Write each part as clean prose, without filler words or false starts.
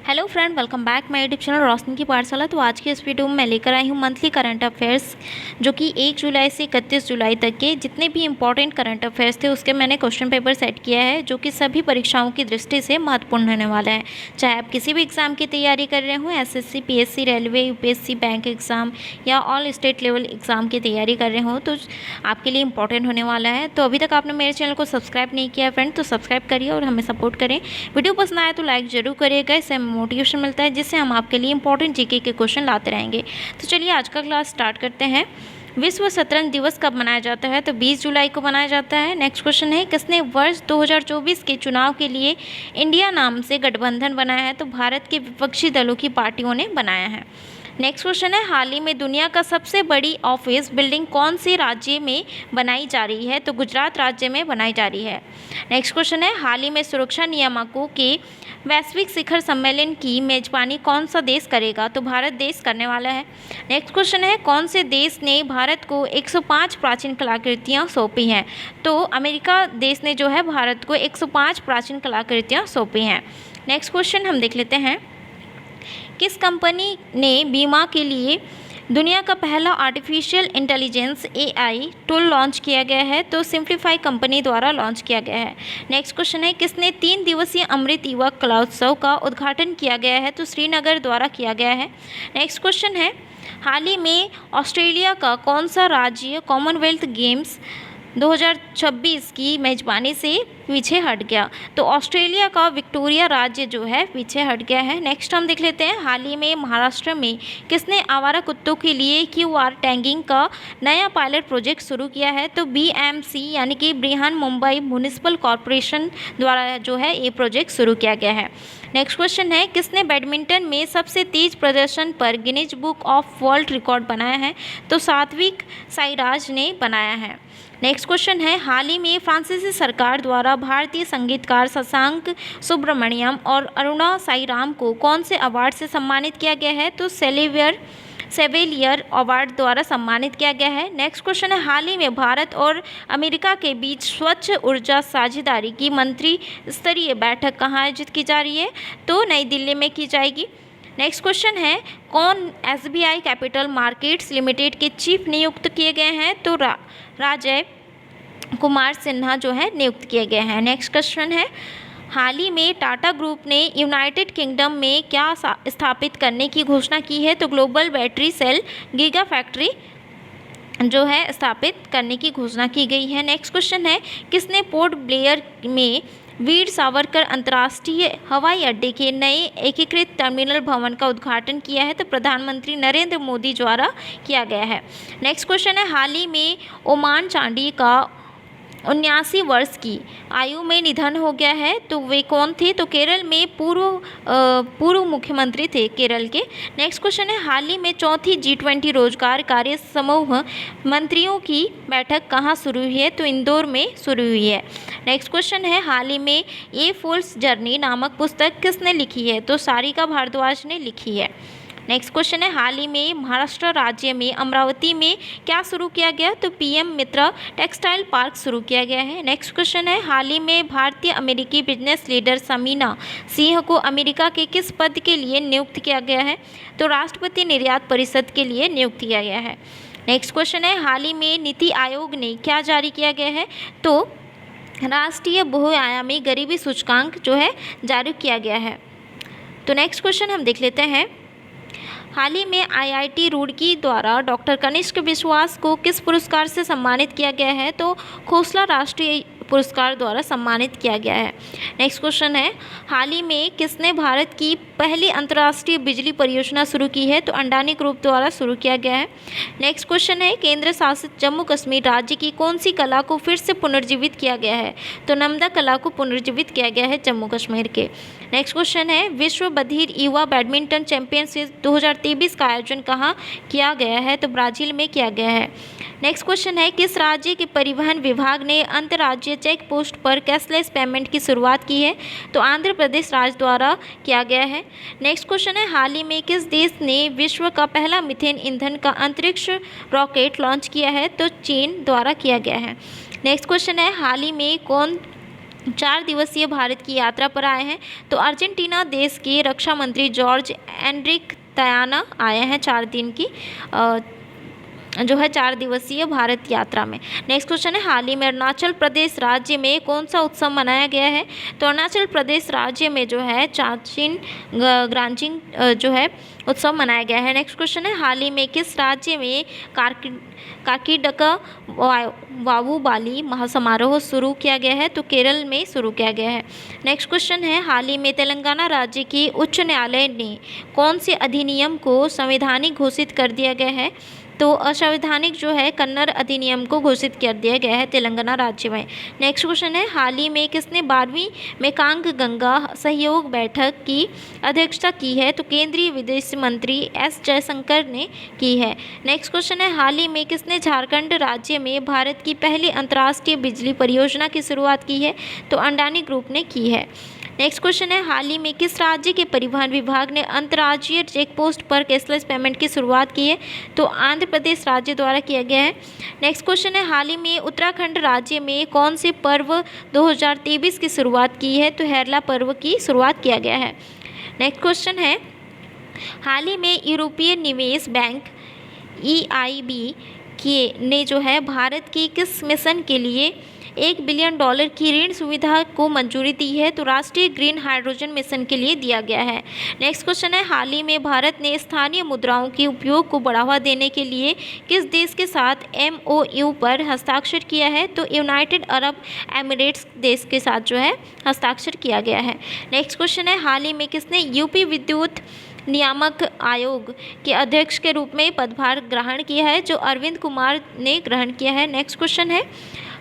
Hello friend, welcome back my YouTube channel Roshni ki Pathshala. तो आज के इस वीडियो में मैं लेकर आई हूँ मंथली करंट अफेयर्स, जो कि 1 जुलाई से 31 जुलाई तक के जितने भी इंपॉर्टेंट करंट अफेयर्स थे उसके मैंने क्वेश्चन पेपर सेट किया है, जो कि सभी परीक्षाओं की दृष्टि से महत्वपूर्ण होने वाला है। चाहे आप किसी भी एग्ज़ाम की तैयारी कर रहे हो, SSC, PSC, railway, UPSC, bank exam या ऑल स्टेट लेवल एग्ज़ाम की तैयारी कर रहे हो, तो आपके लिए इंपॉर्टेंट होने वाला है। तो अभी तक आपने मेरे चैनल को सब्सक्राइब नहीं किया फ्रेंड, तो सब्सक्राइब करिए और हमें सपोर्ट करें। वीडियो पसंद आए तो लाइक ज़रूर करिएगा, इससे मोटिवेशन मिलता है, जिससे हम आपके लिए इंपॉर्टेंट जीके के क्वेश्चन लाते रहेंगे। तो चलिए आज का क्लास स्टार्ट करते हैं। विश्व शतरंज दिवस कब मनाया जाता है? तो 20 जुलाई को मनाया जाता है। नेक्स्ट क्वेश्चन है, किसने वर्ष 2024 के चुनाव के लिए इंडिया नाम से गठबंधन बनाया है? तो भारत के विपक्षी दलों की पार्टियों ने बनाया है। नेक्स्ट क्वेश्चन है, हाल ही में दुनिया का सबसे बड़ी ऑफिस बिल्डिंग कौन से राज्य में बनाई जा रही है? तो गुजरात राज्य में बनाई जा रही है। नेक्स्ट क्वेश्चन है, हाल ही में सुरक्षा नियामकों के वैश्विक शिखर सम्मेलन की मेजबानी कौन सा देश करेगा? तो भारत देश करने वाला है। नेक्स्ट क्वेश्चन है, कौन से देश ने भारत को 105 प्राचीन कलाकृतियाँ सौंपी हैं? तो अमेरिका देश ने जो है भारत को 105 प्राचीन कलाकृतियाँ सौंपी हैं। नेक्स्ट क्वेश्चन हम देख लेते हैं, किस कंपनी ने बीमा के लिए दुनिया का पहला artificial intelligence AI tool launch किया गया है? तो सिंप्लीफाई कंपनी द्वारा लॉन्च किया गया है। नेक्स्ट क्वेश्चन है, किसने 3 दिवसीय अमृत युवा कला उत्सव का उद्घाटन किया गया है? तो श्रीनगर द्वारा किया गया है। नेक्स्ट क्वेश्चन है, हाल ही में ऑस्ट्रेलिया का कौन सा राज्य कॉमनवेल्थ गेम्स 2026 की मेजबानी से पीछे हट गया? तो ऑस्ट्रेलिया का विक्टोरिया राज्य जो है पीछे हट गया है। नेक्स्ट हम देख लेते हैं, हाल ही में महाराष्ट्र में किसने आवारा कुत्तों के लिए क्यूआर टैगिंग का नया पायलट प्रोजेक्ट शुरू किया है? तो बीएमसी यानी कि बृहन मुंबई म्युनिसिपल कॉरपोरेशन द्वारा जो है ये प्रोजेक्ट शुरू किया गया है। नेक्स्ट क्वेश्चन है, किसने बैडमिंटन में सबसे तेज प्रदर्शन पर Guinness book of world record बनाया है? तो सात्विक साईराज ने बनाया है। नेक्स्ट क्वेश्चन है, हाल ही में फ्रांसीसी सरकार द्वारा भारतीय संगीतकार शशांक सुब्रमण्यम और अरुणा साईराम को कौन से अवार्ड से सम्मानित किया गया है? तो सेवेलियर अवार्ड द्वारा सम्मानित किया गया है। नेक्स्ट क्वेश्चन है, हाल ही में भारत और अमेरिका के बीच स्वच्छ ऊर्जा साझेदारी की मंत्री स्तरीय बैठक कहाँ आयोजित की जा रही है? तो नई दिल्ली में की जाएगी। नेक्स्ट क्वेश्चन है, कौन एसबीआई कैपिटल मार्केट्स लिमिटेड के चीफ नियुक्त किए गए हैं? तो राजय कुमार सिन्हा जो है नियुक्त किए गए हैं। नेक्स्ट क्वेश्चन है, हाल ही में टाटा ग्रुप ने यूनाइटेड किंगडम में क्या स्थापित करने की घोषणा की है? तो global battery cell giga factory जो है स्थापित करने की घोषणा की गई है। नेक्स्ट क्वेश्चन है, किसने पोर्ट ब्लेयर में वीर सावरकर अंतर्राष्ट्रीय हवाई अड्डे के नए एकीकृत टर्मिनल भवन का उद्घाटन किया है? तो प्रधानमंत्री नरेंद्र मोदी द्वारा किया गया है। नेक्स्ट क्वेश्चन है, हाल ही में ओमान चांडी का 79 वर्ष की आयु में निधन हो गया है, तो वे कौन थे? तो केरल में पूर्व मुख्यमंत्री थे केरल के। नेक्स्ट क्वेश्चन है, हाल ही में चौथी G20 रोजगार कार्य समूह मंत्रियों की बैठक कहाँ शुरू हुई है? तो इंदौर में शुरू हुई है। नेक्स्ट क्वेश्चन है, हाल ही में ए फूल्स जर्नी नामक पुस्तक किसने लिखी है? तो सारिका भारद्वाज ने लिखी है। नेक्स्ट क्वेश्चन है, हाल ही में महाराष्ट्र राज्य में अमरावती में क्या शुरू किया गया? तो पीएम मित्र टेक्सटाइल पार्क शुरू किया गया है। नेक्स्ट क्वेश्चन है, हाल ही में भारतीय अमेरिकी बिजनेस लीडर समीना सिंह को अमेरिका के किस पद के लिए नियुक्त किया गया है? तो राष्ट्रपति निर्यात परिषद के लिए नियुक्त किया गया है। नेक्स्ट क्वेश्चन है, हाल ही में नीति आयोग ने क्या जारी किया गया है? तो राष्ट्रीय बहुआयामी गरीबी सूचकांक जो है जारी किया गया है। तो नेक्स्ट क्वेश्चन हम देख लेते हैं, हाल ही में आईआईटी रुड़की द्वारा डॉक्टर कनिष्क विश्वास को किस पुरस्कार से सम्मानित किया गया है? तो खोसला राष्ट्रीय पुरस्कार द्वारा सम्मानित किया गया है। नेक्स्ट क्वेश्चन है, हाल ही में किसने भारत की पहली अंतर्राष्ट्रीय बिजली परियोजना शुरू की है? तो अडानी ग्रुप द्वारा शुरू किया गया है। नेक्स्ट क्वेश्चन है, केंद्र शासित जम्मू कश्मीर राज्य की कौन सी कला को फिर से पुनर्जीवित किया गया है? तो नम्दा कला को पुनर्जीवित किया गया है जम्मू कश्मीर के। नेक्स्ट क्वेश्चन है, विश्व बधिर युवा बैडमिंटन चैंपियनशिप 2023 का आयोजन कहाँ किया गया है? तो ब्राज़ील में किया गया है। नेक्स्ट क्वेश्चन है, किस राज्य के परिवहन विभाग ने अंतर्राज्यीय चेक पोस्ट पर कैशलेस पेमेंट की शुरुआत की है? तो आंध्र प्रदेश राज्य द्वारा किया गया है। नेक्स्ट क्वेश्चन है, हाल ही में किस देश ने विश्व का पहला मीथेन ईंधन का अंतरिक्ष रॉकेट लॉन्च किया है? तो चीन द्वारा किया गया है। नेक्स्ट क्वेश्चन है, हाल ही में कौन 4 दिवसीय भारत की यात्रा पर आए हैं? तो अर्जेंटीना देश के रक्षा मंत्री जॉर्ज एनरिक तयाना आए हैं 4 दिन की जो है 4 दिवसीय भारत यात्रा में। नेक्स्ट क्वेश्चन है, हाल ही में अरुणाचल प्रदेश राज्य में कौन सा उत्सव मनाया गया है? तो अरुणाचल प्रदेश राज्य में जो है चाचिन ग्रांजिंग जो है उत्सव मनाया गया है। नेक्स्ट क्वेश्चन है, हाल ही में किस राज्य में काकीडका वावू बाली महासमारोह शुरू किया गया है? तो केरल में शुरू किया गया है। नेक्स्ट क्वेश्चन है, हाल ही में तेलंगाना राज्य की उच्च न्यायालय ने कौन से अधिनियम को संवैधानिक घोषित कर दिया गया है? तो असंवैधानिक जो है कन्नड़ अधिनियम को घोषित कर दिया गया है तेलंगाना राज्य में। नेक्स्ट क्वेश्चन है, हाल ही में किसने 12वीं मेकांग गंगा सहयोग बैठक की अध्यक्षता की है? तो केंद्रीय विदेश मंत्री एस जयशंकर ने की है। नेक्स्ट क्वेश्चन है, हाल ही में किसने झारखंड राज्य में भारत की पहली अंतर्राष्ट्रीय बिजली परियोजना की शुरुआत की है? तो अडानी ग्रुप ने की है। नेक्स्ट क्वेश्चन है, हाल ही में किस राज्य के परिवहन विभाग ने अंतर्राज्यीय चेक पोस्ट पर कैशलेस पेमेंट की शुरुआत की है? तो आंध्र प्रदेश राज्य द्वारा किया गया है। नेक्स्ट क्वेश्चन है, हाल ही में उत्तराखंड राज्य में कौन से पर्व 2023 की शुरुआत की है? तो हैरला पर्व की शुरुआत किया गया है। नेक्स्ट क्वेश्चन है, हाल ही में यूरोपीय निवेश बैंक EIB ने जो है भारत की किस मिशन के लिए $1 बिलियन की ऋण सुविधा को मंजूरी दी है? तो राष्ट्रीय ग्रीन हाइड्रोजन मिशन के लिए दिया गया है। नेक्स्ट क्वेश्चन है, हाल ही में भारत ने स्थानीय मुद्राओं के उपयोग को बढ़ावा देने के लिए किस देश के साथ MOU पर हस्ताक्षर किया है? तो यूनाइटेड अरब एमिरेट्स देश के साथ जो है हस्ताक्षर किया गया है। नेक्स्ट क्वेश्चन है, हाल ही में किसने यूपी विद्युत नियामक आयोग के अध्यक्ष के रूप में पदभार ग्रहण किया है? जो अरविंद कुमार ने ग्रहण किया है। नेक्स्ट क्वेश्चन है,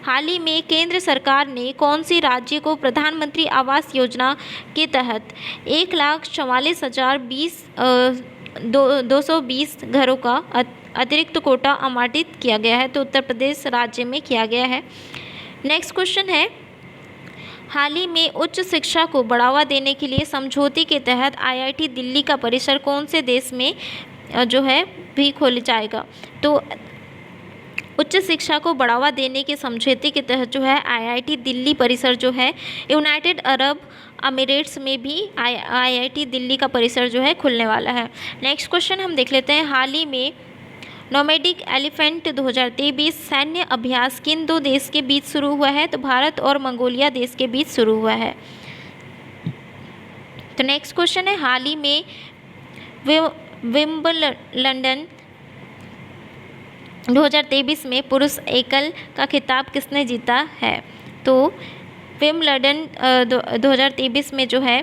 हाल ही में केंद्र सरकार ने कौन से राज्य को प्रधानमंत्री आवास योजना के तहत 1,44,220 घरों का अतिरिक्त कोटा आवंटित किया गया है? तो उत्तर प्रदेश राज्य में किया गया है। नेक्स्ट क्वेश्चन है, हाल ही में उच्च शिक्षा को बढ़ावा देने के लिए समझौते के तहत IIT दिल्ली का परिसर कौन से देश में जो है भी खोला जाएगा? तो उच्च शिक्षा को बढ़ावा देने के समझौते के तहत जो है IIT दिल्ली परिसर जो है यूनाइटेड अरब अमीरेट्स में भी IIT दिल्ली का परिसर जो है खुलने वाला है। नेक्स्ट क्वेश्चन हम देख लेते हैं, हाल ही में नोमैडिक एलिफेंट 2023 सैन्य अभ्यास किन 2 देश के बीच शुरू हुआ है? तो भारत और मंगोलिया देश के बीच शुरू हुआ है। तो नेक्स्ट क्वेश्चन है, हाल ही में विंबलडन 2023 में पुरुष एकल का खिताब किसने जीता है? तो विंबलडन 2023 में जो है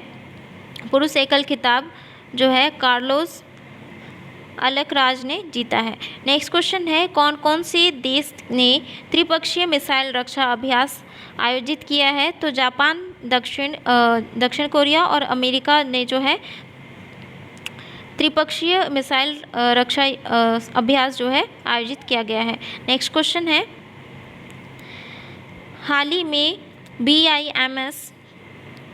पुरुष एकल खिताब जो है कार्लोस अलकराज ने जीता है। नेक्स्ट क्वेश्चन है, कौन कौन से देश ने त्रिपक्षीय मिसाइल रक्षा अभ्यास आयोजित किया है? तो जापान, दक्षिण कोरिया और अमेरिका ने जो है त्रिपक्षीय मिसाइल रक्षा अभ्यास जो है आयोजित किया गया है। नेक्स्ट क्वेश्चन है, हाल ही में BIMS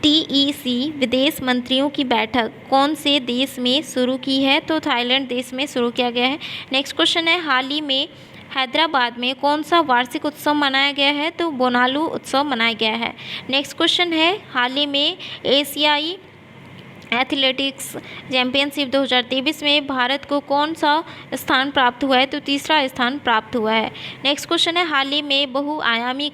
TEC विदेश मंत्रियों की बैठक कौन से देश में शुरू की है? तो थाईलैंड देश में शुरू किया गया है। नेक्स्ट क्वेश्चन है, हाल ही में हैदराबाद में कौन सा वार्षिक उत्सव मनाया गया है? तो बोनालू उत्सव मनाया गया है। नेक्स्ट क्वेश्चन है, हाल ही में एशियाई एथलेटिक्स चैम्पियनशिप 2023 में भारत को कौन सा स्थान प्राप्त हुआ है? तो तीसरा स्थान प्राप्त हुआ है। नेक्स्ट क्वेश्चन है, हाल ही में बहुआयामी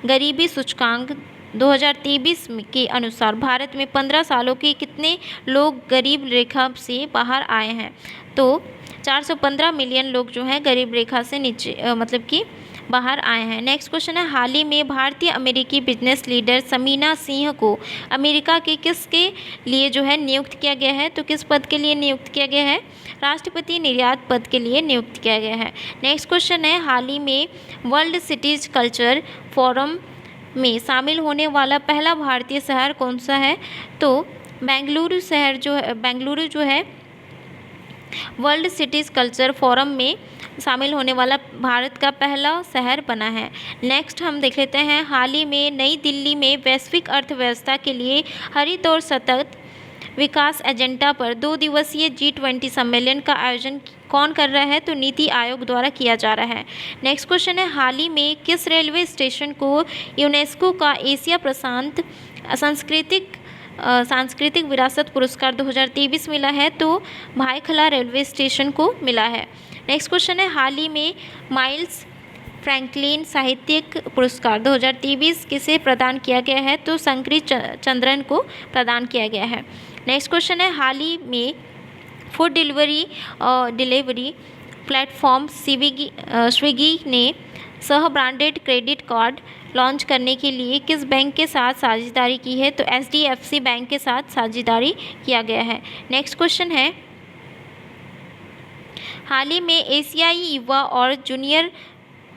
गरीबी सूचकांक 2023 के अनुसार भारत में 15 सालों के कितने लोग गरीब रेखा से बाहर आए हैं? तो 415 मिलियन लोग जो हैं गरीब रेखा से नीचे मतलब कि बाहर आए हैं। नेक्स्ट क्वेश्चन है, हाल ही में भारतीय अमेरिकी बिजनेस लीडर समीना सिंह को अमेरिका के किसके लिए जो है नियुक्त किया गया है? तो किस पद के लिए नियुक्त किया गया है? राष्ट्रपति निर्यात पद के लिए नियुक्त किया गया है। नेक्स्ट क्वेश्चन है, हाल ही में वर्ल्ड सिटीज कल्चर फोरम में शामिल होने वाला पहला भारतीय शहर कौन सा है? तो बेंगलुरु जो है वर्ल्ड सिटीज कल्चर फोरम में शामिल होने वाला भारत का पहला शहर बना है। नेक्स्ट हम देख लेते हैं, हाल ही में नई दिल्ली में वैश्विक अर्थव्यवस्था के लिए हरित और सतत विकास एजेंडा पर 2 दिवसीय G20 सम्मेलन का आयोजन कौन कर रहा है? तो नीति आयोग द्वारा किया जा रहा है। नेक्स्ट क्वेश्चन है, हाल ही में किस रेलवे स्टेशन को यूनेस्को का एशिया प्रशांत सांस्कृतिक विरासत पुरस्कार 2023 मिला है? तो भायखला रेलवे स्टेशन को मिला है। नेक्स्ट क्वेश्चन है, हाल ही में माइल्स फ्रैंकलिन साहित्यिक पुरस्कार 2023 किसे प्रदान किया गया है? तो शंकरी चंद्रन को प्रदान किया गया है। नेक्स्ट क्वेश्चन है, हाल ही में फूड डिलीवरी प्लेटफॉर्म स्विगी ने सह ब्रांडेड क्रेडिट कार्ड लॉन्च करने के लिए किस बैंक के साथ साझेदारी की है? तो HDFC बैंक के साथ साझेदारी किया गया है। नेक्स्ट क्वेश्चन है, हाल ही में एशियाई युवा और जूनियर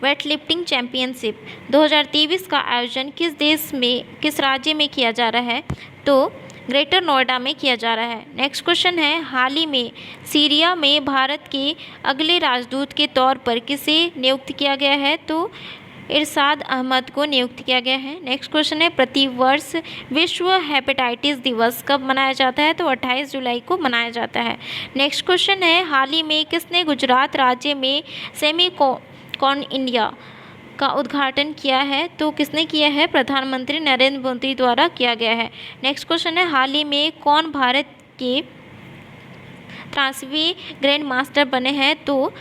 वेटलिफ्टिंग चैंपियनशिप 2023 का आयोजन किस राज्य में किया जा रहा है? तो ग्रेटर नोएडा में किया जा रहा है। नेक्स्ट क्वेश्चन है, हाल ही में सीरिया में भारत के अगले राजदूत के तौर पर किसे नियुक्त किया गया है? तो इरशाद अहमद को नियुक्त किया गया है। नेक्स्ट क्वेश्चन है, प्रतिवर्ष विश्व हेपेटाइटिस दिवस कब मनाया जाता है? तो 28 जुलाई को मनाया जाता है। नेक्स्ट क्वेश्चन है, हाल ही में किसने गुजरात राज्य में सेमीकॉन इंडिया का उद्घाटन किया है? तो किसने किया है? प्रधानमंत्री नरेंद्र मोदी द्वारा किया गया है। नेक्स्ट क्वेश्चन है, हाल ही में कौन भारत के 30वें ग्रैंड मास्टर बने हैं? तो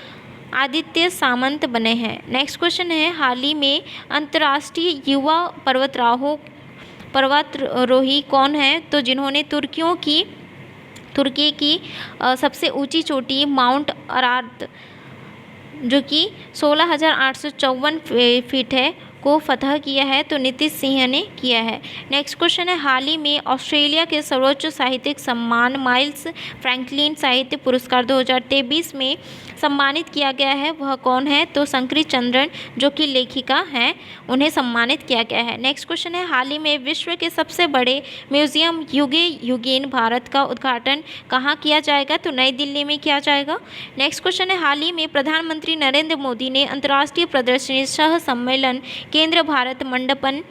आदित्य सामंत बने हैं। नेक्स्ट क्वेश्चन है, हाल ही में अंतर्राष्ट्रीय युवा पर्वतारोही कौन है? तो जिन्होंने तुर्की की सबसे ऊंची चोटी माउंट अरारात जो कि 16,854 फीट है को फतह किया है? तो नीतीश सिंह ने किया है। नेक्स्ट क्वेश्चन है, हाल ही में ऑस्ट्रेलिया के सर्वोच्च साहित्यिक सम्मान माइल्स फ्रैंकलिन साहित्य पुरस्कार 2023 में सम्मानित किया गया है, वह कौन है? तो शंकरी चंद्रन जो कि लेखिका हैं, उन्हें सम्मानित किया गया है। नेक्स्ट क्वेश्चन है, हाल ही में विश्व के सबसे बड़े म्यूजियम युगेन भारत का उद्घाटन कहाँ किया जाएगा? तो नई दिल्ली में किया जाएगा। नेक्स्ट क्वेश्चन है, हाल ही में प्रधानमंत्री नरेंद्र मोदी ने अंतर्राष्ट्रीय प्रदर्शनी सह सम्मेलन केंद्र भारत मंडपम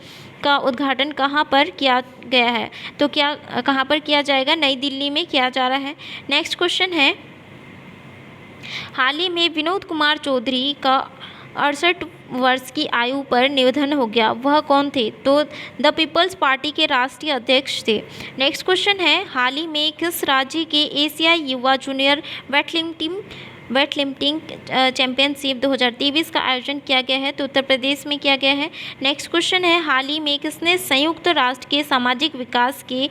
का उद्घाटन कहाँ पर किया गया है? तो कहाँ पर किया जाएगा? नई दिल्ली में किया जा रहा है। नेक्स्ट क्वेश्चन है, हाल ही में विनोद कुमार चौधरी का 68 वर्ष की आयु पर निधन हो गया, वह कौन थे? तो द पीपल्स पार्टी के राष्ट्रीय अध्यक्ष थे। नेक्स्ट क्वेश्चन है, हाल ही में किस राज्य के एशियाई युवा जूनियर वेटलिफ्टिंग चैंपियनशिप 2023 का आयोजन किया गया है? तो उत्तर प्रदेश में किया गया है। नेक्स्ट क्वेश्चन है, हाल ही में किसने संयुक्त राष्ट्र के सामाजिक विकास के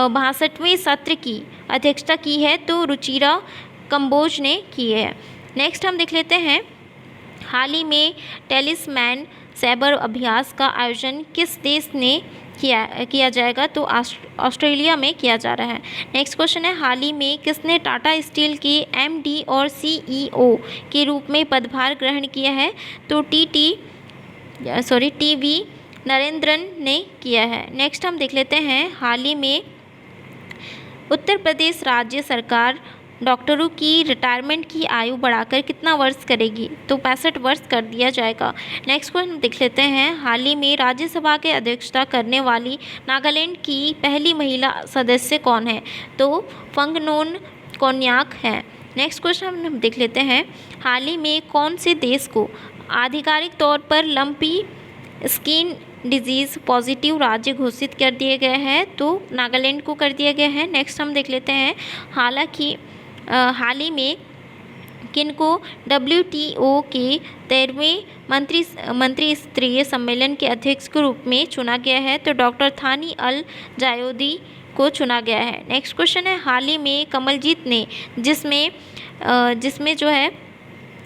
62वें सत्र की अध्यक्षता की है? तो रुचिरा कंबोज ने की है। नेक्स्ट हम देख लेते हैं, हाल ही में टेलिस्मैन साइबर अभ्यास का आयोजन किस देश ने किया जाएगा? तो ऑस्ट्रेलिया में किया जा रहा है। नेक्स्ट क्वेश्चन है, हाल ही में किसने टाटा स्टील के MD और CEO के रूप में पदभार ग्रहण किया है? तो TV नरेंद्रन ने किया है। नेक्स्ट हम देख लेते हैं, हाल ही में उत्तर प्रदेश राज्य सरकार डॉक्टरों की रिटायरमेंट की आयु बढ़ाकर कितना वर्ष करेगी? तो 65 वर्ष कर दिया जाएगा। नेक्स्ट क्वेश्चन देख लेते हैं, हाल ही में राज्यसभा के अध्यक्षता करने वाली नागालैंड की पहली महिला सदस्य कौन है? तो फंगनोन कोन्याक हैं। नेक्स्ट क्वेश्चन हम देख लेते हैं, हाल ही में कौन से देश को आधिकारिक तौर पर लंपी स्किन डिजीज़ पॉजिटिव राज्य घोषित कर दिया गया है? तो नागालैंड को कर दिया गया है। नेक्स्ट हम देख लेते हैं, हाल ही में किनको WTO के 13वें मंत्री स्तरीय सम्मेलन के अध्यक्ष के रूप में चुना गया है? तो डॉक्टर थानी अल जायोदी को चुना गया है। नेक्स्ट क्वेश्चन है, हाल ही में कमलजीत ने जिसमें जो है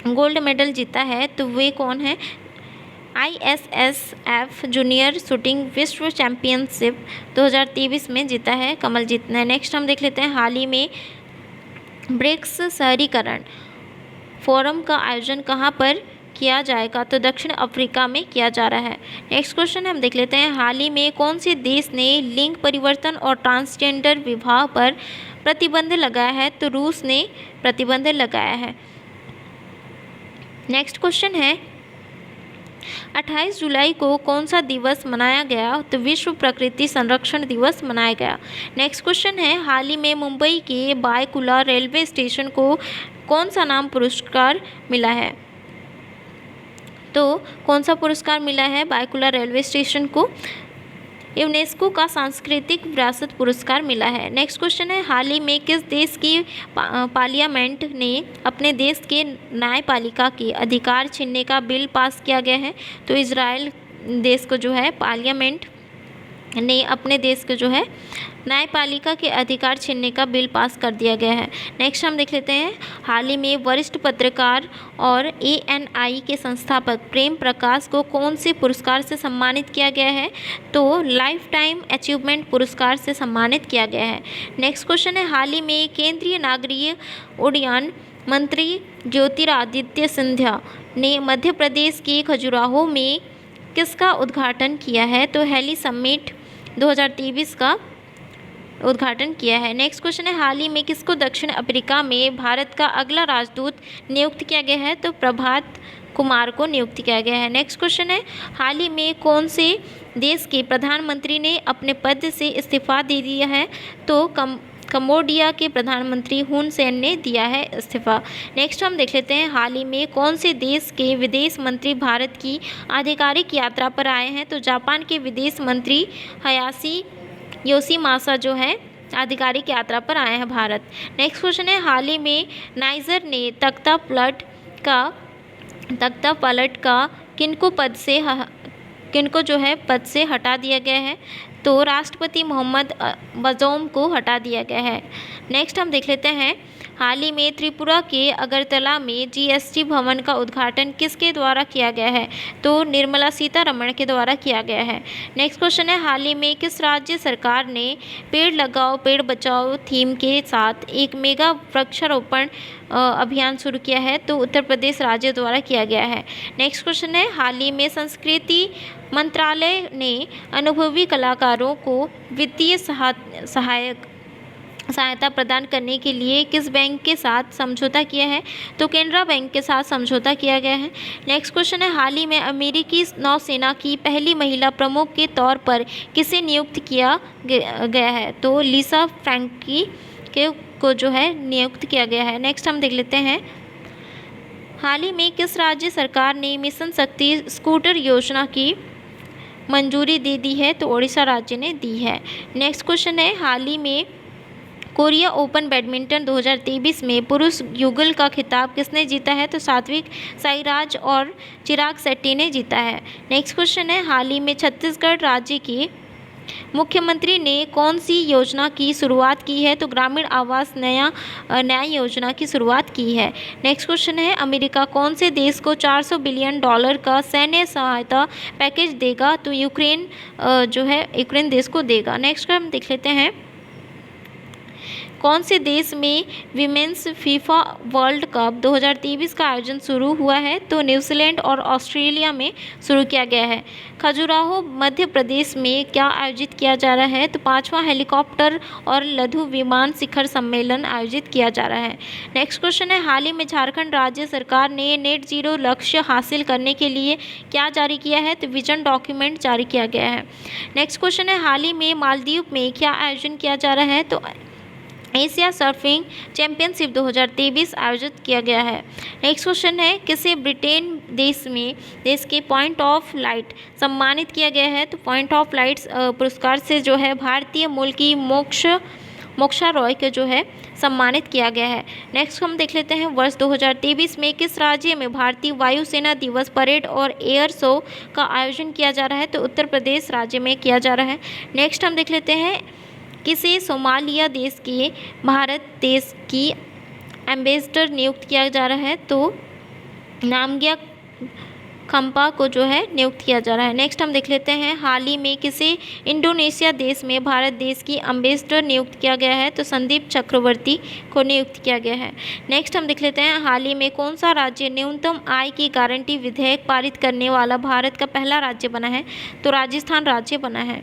गोल्ड मेडल जीता है, तो वे कौन है? ISSF जूनियर शूटिंग विश्व चैंपियनशिप 2023 में जीता है कमलजीत ने। नेक्स्ट हम देख लेते हैं, हाल ही में ब्रिक्स शहरीकरण फोरम का आयोजन कहाँ पर किया जाएगा? तो दक्षिण अफ्रीका में किया जा रहा है। नेक्स्ट क्वेश्चन हम देख लेते हैं, हाल ही में कौन से देश ने लिंग परिवर्तन और ट्रांसजेंडर विवाह पर प्रतिबंध लगाया है? तो रूस ने प्रतिबंध लगाया है। नेक्स्ट क्वेश्चन है, 28 जुलाई को कौन सा दिवस मनाया गया? तो विश्व प्रकृति संरक्षण दिवस मनाया गया। नेक्स्ट क्वेश्चन है, हाल ही में मुंबई के बायकुला रेलवे स्टेशन को कौन सा नाम पुरस्कार मिला है? तो कौन सा पुरस्कार मिला है बायकुला रेलवे स्टेशन को? यूनेस्को का सांस्कृतिक विरासत पुरस्कार मिला है। नेक्स्ट क्वेश्चन है, हाल ही में किस देश की पार्लियामेंट ने अपने देश के न्यायपालिका के अधिकार छीनने का बिल पास किया गया है? तो इजराइल देश को जो है पार्लियामेंट ने अपने देश के जो है न्यायपालिका के अधिकार छीनने का बिल पास कर दिया गया है। नेक्स्ट हम देख लेते हैं, हाल ही में वरिष्ठ पत्रकार और ANI के संस्थापक प्रेम प्रकाश को कौन से पुरस्कार से सम्मानित किया गया है? तो लाइफ टाइम अचीवमेंट पुरस्कार से सम्मानित किया गया है। नेक्स्ट क्वेश्चन है, हाल ही में केंद्रीय नागरिक उड्डयन मंत्री ज्योतिरादित्य सिंधिया ने मध्य प्रदेश के खजुराहो में किसका उद्घाटन किया है? तो हेली समिट 2023 का उद्घाटन किया है। नेक्स्ट क्वेश्चन है, हाल ही में किसको दक्षिण अफ्रीका में भारत का अगला राजदूत नियुक्त किया गया है? तो प्रभात कुमार को नियुक्त किया गया है। नेक्स्ट क्वेश्चन है, हाल ही में कौन से देश के प्रधानमंत्री ने अपने पद से इस्तीफा दे दिया है? तो कंबोडिया के प्रधानमंत्री हुन सेन ने दिया है इस्तीफा। नेक्स्ट हम देख लेते हैं, हाल ही में कौन से देश के विदेश मंत्री भारत की आधिकारिक यात्रा पर आए हैं? तो जापान के विदेश मंत्री हयाशी योशीमासा जो है आधिकारिक यात्रा पर आए हैं भारत। नेक्स्ट क्वेश्चन है, हाल ही में नाइजर ने तख्ता पलट का किनको जो है पद से हटा दिया गया है? तो राष्ट्रपति मोहम्मद बजौम को हटा दिया गया है। नेक्स्ट हम देख लेते हैं, हाल ही में त्रिपुरा के अगरतला में GST भवन का उद्घाटन किसके द्वारा किया गया है? तो निर्मला सीतारमण के द्वारा किया गया है। नेक्स्ट क्वेश्चन है, हाल ही में किस राज्य सरकार ने पेड़ लगाओ पेड़ बचाओ थीम के साथ एक मेगा वृक्षारोपण अभियान शुरू किया है? तो उत्तर प्रदेश राज्य द्वारा किया गया है। नेक्स्ट क्वेश्चन है, हाल ही में संस्कृति मंत्रालय ने अनुभवी कलाकारों को वित्तीय सहायता प्रदान करने के लिए किस बैंक के साथ समझौता किया है? तो केनरा बैंक के साथ समझौता किया गया है। नेक्स्ट क्वेश्चन है, हाल ही में अमेरिकी नौसेना की पहली महिला प्रमुख के तौर पर किसे नियुक्त किया गया है? तो लिसा फ्रैंकी को जो है नियुक्त किया गया है। नेक्स्ट हम देख लेते हैं, हाल ही में किस राज्य सरकार ने मिशन शक्ति स्कूटर योजना की मंजूरी दे दी है? तो ओडिशा राज्य ने दी है। नेक्स्ट क्वेश्चन है, हाल ही में कोरिया ओपन बैडमिंटन 2023 में पुरुष युगल का खिताब किसने जीता है? तो सात्विक साईराज और चिराग शेट्टी ने जीता है। नेक्स्ट क्वेश्चन है, हाल ही में छत्तीसगढ़ राज्य के मुख्यमंत्री ने कौन सी योजना की शुरुआत की है? तो ग्रामीण आवास न्याय योजना की शुरुआत की है। नेक्स्ट क्वेश्चन है, अमेरिका कौन से देश को $400 बिलियन का सैन्य सहायता पैकेज देगा? तो यूक्रेन जो है यूक्रेन देश को देगा। नेक्स्ट हम देख लेते हैं, कौन से देश में विमेंस फीफा वर्ल्ड कप 2023 का आयोजन शुरू हुआ है? तो न्यूजीलैंड और ऑस्ट्रेलिया में शुरू किया गया है। खजुराहो मध्य प्रदेश में क्या आयोजित किया जा रहा है? तो 5वां हेलीकॉप्टर और लघु विमान शिखर सम्मेलन आयोजित किया जा रहा है। नेक्स्ट क्वेश्चन है, हाल ही में झारखंड राज्य सरकार ने नेट जीरो लक्ष्य हासिल करने के लिए क्या जारी किया है? तो विजन डॉक्यूमेंट जारी किया गया है। नेक्स्ट क्वेश्चन है, हाल ही में मालदीव में क्या आयोजन किया जा रहा है? तो एशिया सर्फिंग चैंपियनशिप 2023 आयोजित किया गया है। नेक्स्ट क्वेश्चन है, किसे ब्रिटेन देश के पॉइंट ऑफ लाइट सम्मानित किया गया है? तो पॉइंट ऑफ लाइट्स पुरस्कार से जो है भारतीय मूल की मोक्षा रॉय को जो है सम्मानित किया गया है। नेक्स्ट हम देख लेते हैं, वर्ष 2023 में किस राज्य में भारतीय वायुसेना दिवस परेड और एयर शो का आयोजन किया जा रहा है? तो उत्तर प्रदेश राज्य में किया जा रहा है। नेक्स्ट हम देख लेते हैं, किसे सोमालिया देश के भारत देश की एम्बेसडर नियुक्त किया जा रहा है? तो नामग्या खम्पा को जो है नियुक्त किया जा रहा है। नेक्स्ट हम देख लेते हैं, हाल ही में किसे इंडोनेशिया देश में भारत देश की एम्बेसडर नियुक्त किया गया है? तो संदीप चक्रवर्ती को नियुक्त किया गया है। नेक्स्ट हम देख लेते हैं, हाल ही में कौन सा राज्य न्यूनतम आय की गारंटी विधेयक पारित करने वाला भारत का पहला राज्य बना है? तो राजस्थान राज्य बना है।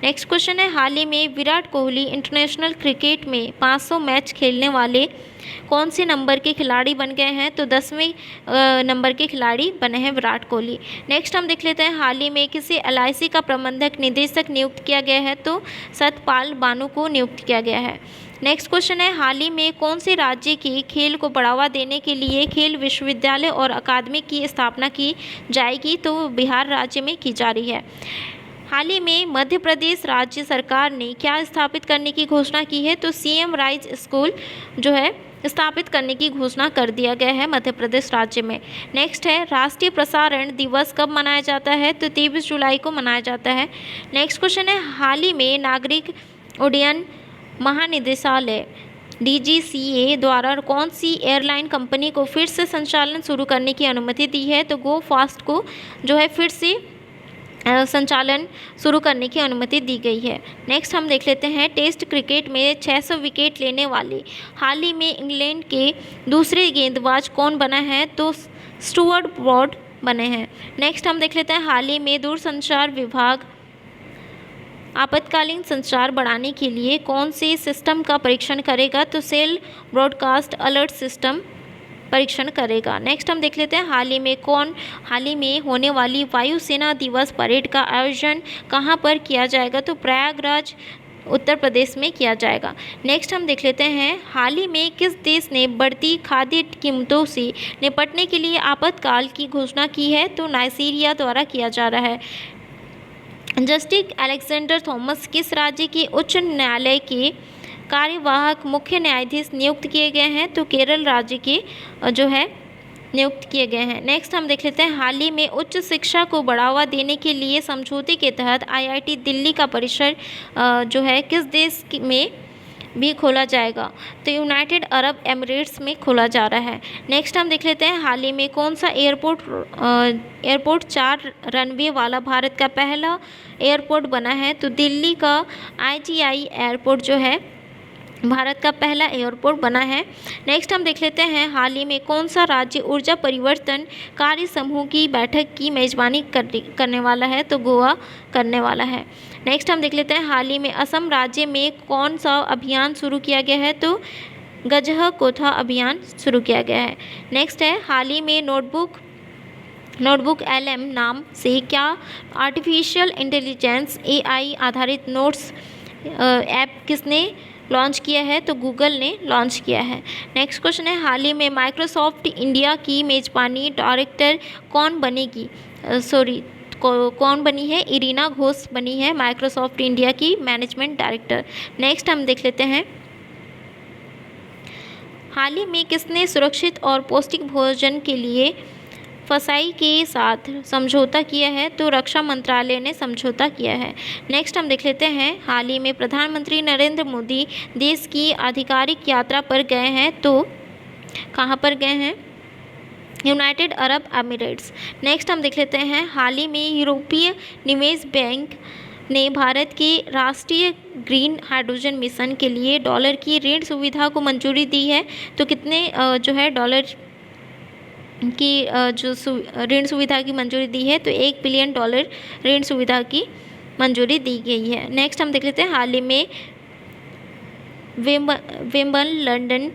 नेक्स्ट क्वेश्चन है, हाल ही में विराट कोहली इंटरनेशनल क्रिकेट में 500 मैच खेलने वाले कौन से नंबर के खिलाड़ी बन गए हैं? तो 10वें नंबर के खिलाड़ी बने हैं विराट कोहली। नेक्स्ट हम देख लेते हैं हाल ही में किसे एलआईसी का प्रबंधक निदेशक नियुक्त किया गया है? तो सतपाल बानू को नियुक्त किया गया है। नेक्स्ट क्वेश्चन है हाल ही में कौन से राज्य की खेल को बढ़ावा देने के लिए खेल विश्वविद्यालय और अकादमी की स्थापना की जाएगी? तो बिहार राज्य में की जा रही है। हाल ही में मध्य प्रदेश राज्य सरकार ने क्या स्थापित करने की घोषणा की है? तो सीएम राइज स्कूल जो है स्थापित करने की घोषणा कर दिया गया है मध्य प्रदेश राज्य में। नेक्स्ट है राष्ट्रीय प्रसारण दिवस कब मनाया जाता है? तो 23 जुलाई को मनाया जाता है। नेक्स्ट क्वेश्चन है हाल ही में नागरिक उड्डयन महानिदेशालय DGCA द्वारा कौन सी एयरलाइन कंपनी को फिर से संचालन शुरू करने की अनुमति दी है? तो गो फास्ट को जो है फिर से संचालन शुरू करने की अनुमति दी गई है। नेक्स्ट हम देख लेते हैं टेस्ट क्रिकेट में 600 विकेट लेने वाले हाल ही में इंग्लैंड के दूसरे गेंदबाज कौन बना है? तो स्टुअर्ट ब्रॉड बने हैं। नेक्स्ट हम देख लेते हैं हाल ही में दूरसंचार विभाग आपातकालीन संचार बढ़ाने के लिए कौन से सिस्टम का परीक्षण करेगा? तो सेल ब्रॉडकास्ट अलर्ट सिस्टम परीक्षण करेगा। नेक्स्ट हम देख लेते हैं हाल ही में होने वाली वायुसेना दिवस परेड का आयोजन कहाँ पर किया जाएगा? तो प्रयागराज उत्तर प्रदेश में किया जाएगा। नेक्स्ट हम देख लेते हैं हाल ही में किस देश ने बढ़ती खाद्य कीमतों से निपटने के लिए आपातकाल की घोषणा की है? तो नाइजीरिया द्वारा किया जा रहा है। जस्टिस अलेक्जेंडर थॉमस किस राज्य के उच्च न्यायालय के कार्यवाहक मुख्य न्यायाधीश नियुक्त किए गए हैं? तो केरल राज्य के जो है नियुक्त किए गए हैं। नेक्स्ट हम देख लेते हैं हाल ही में उच्च शिक्षा को बढ़ावा देने के लिए समझौते के तहत IIT दिल्ली का परिसर जो है किस देश में भी खोला जाएगा? तो यूनाइटेड अरब एमिरेट्स में खोला जा रहा है। नेक्स्ट हम देख लेते हैं हाल ही में कौन सा एयरपोर्ट 4 रनवे वाला भारत का पहला एयरपोर्ट बना है? तो दिल्ली का IGI एयरपोर्ट जो है भारत का पहला एयरपोर्ट बना है। नेक्स्ट हम देख लेते हैं हाल ही में कौन सा राज्य ऊर्जा परिवर्तन कार्य समूह की बैठक की मेजबानी करने वाला है? तो गोवा करने वाला है। नेक्स्ट हम देख लेते हैं हाल ही में असम राज्य में कौन सा अभियान शुरू किया गया है? तो गजह कोथा अभियान शुरू किया गया है। नेक्स्ट है हाल ही में नोटबुक LM नाम से क्या आर्टिफिशियल इंटेलिजेंस AI आधारित नोट्स ऐप किसने लॉन्च किया है? तो गूगल ने लॉन्च किया है। नेक्स्ट क्वेश्चन है हाल ही में माइक्रोसॉफ्ट इंडिया की मेजबानी डायरेक्टर कौन बनेगी? कौन बनी है? इरीना घोष बनी है माइक्रोसॉफ्ट इंडिया की मैनेजमेंट डायरेक्टर। नेक्स्ट हम देख लेते हैं हाल ही में किसने सुरक्षित और पौष्टिक भोजन के लिए फसाई के साथ समझौता किया है? तो रक्षा मंत्रालय ने समझौता किया है। नेक्स्ट हम देख लेते हैं हाल ही में प्रधानमंत्री नरेंद्र मोदी देश की आधिकारिक यात्रा पर गए हैं। तो कहाँ पर गए हैं? United Arab Emirates. नेक्स्ट हम देख लेते हैं हाल ही में यूरोपीय निवेश बैंक ने भारत के राष्ट्रीय ग्रीन हाइड्रोजन मिशन के लिए डॉलर की ऋण सुविधा को मंजूरी दी है। तो कितने जो है डॉलर की जो ऋण सुविधा की मंजूरी दी है? तो $1 बिलियन ऋण सुविधा की मंजूरी दी गई है। नेक्स्ट हम देख लेते हैं हाल ही में विंबलडन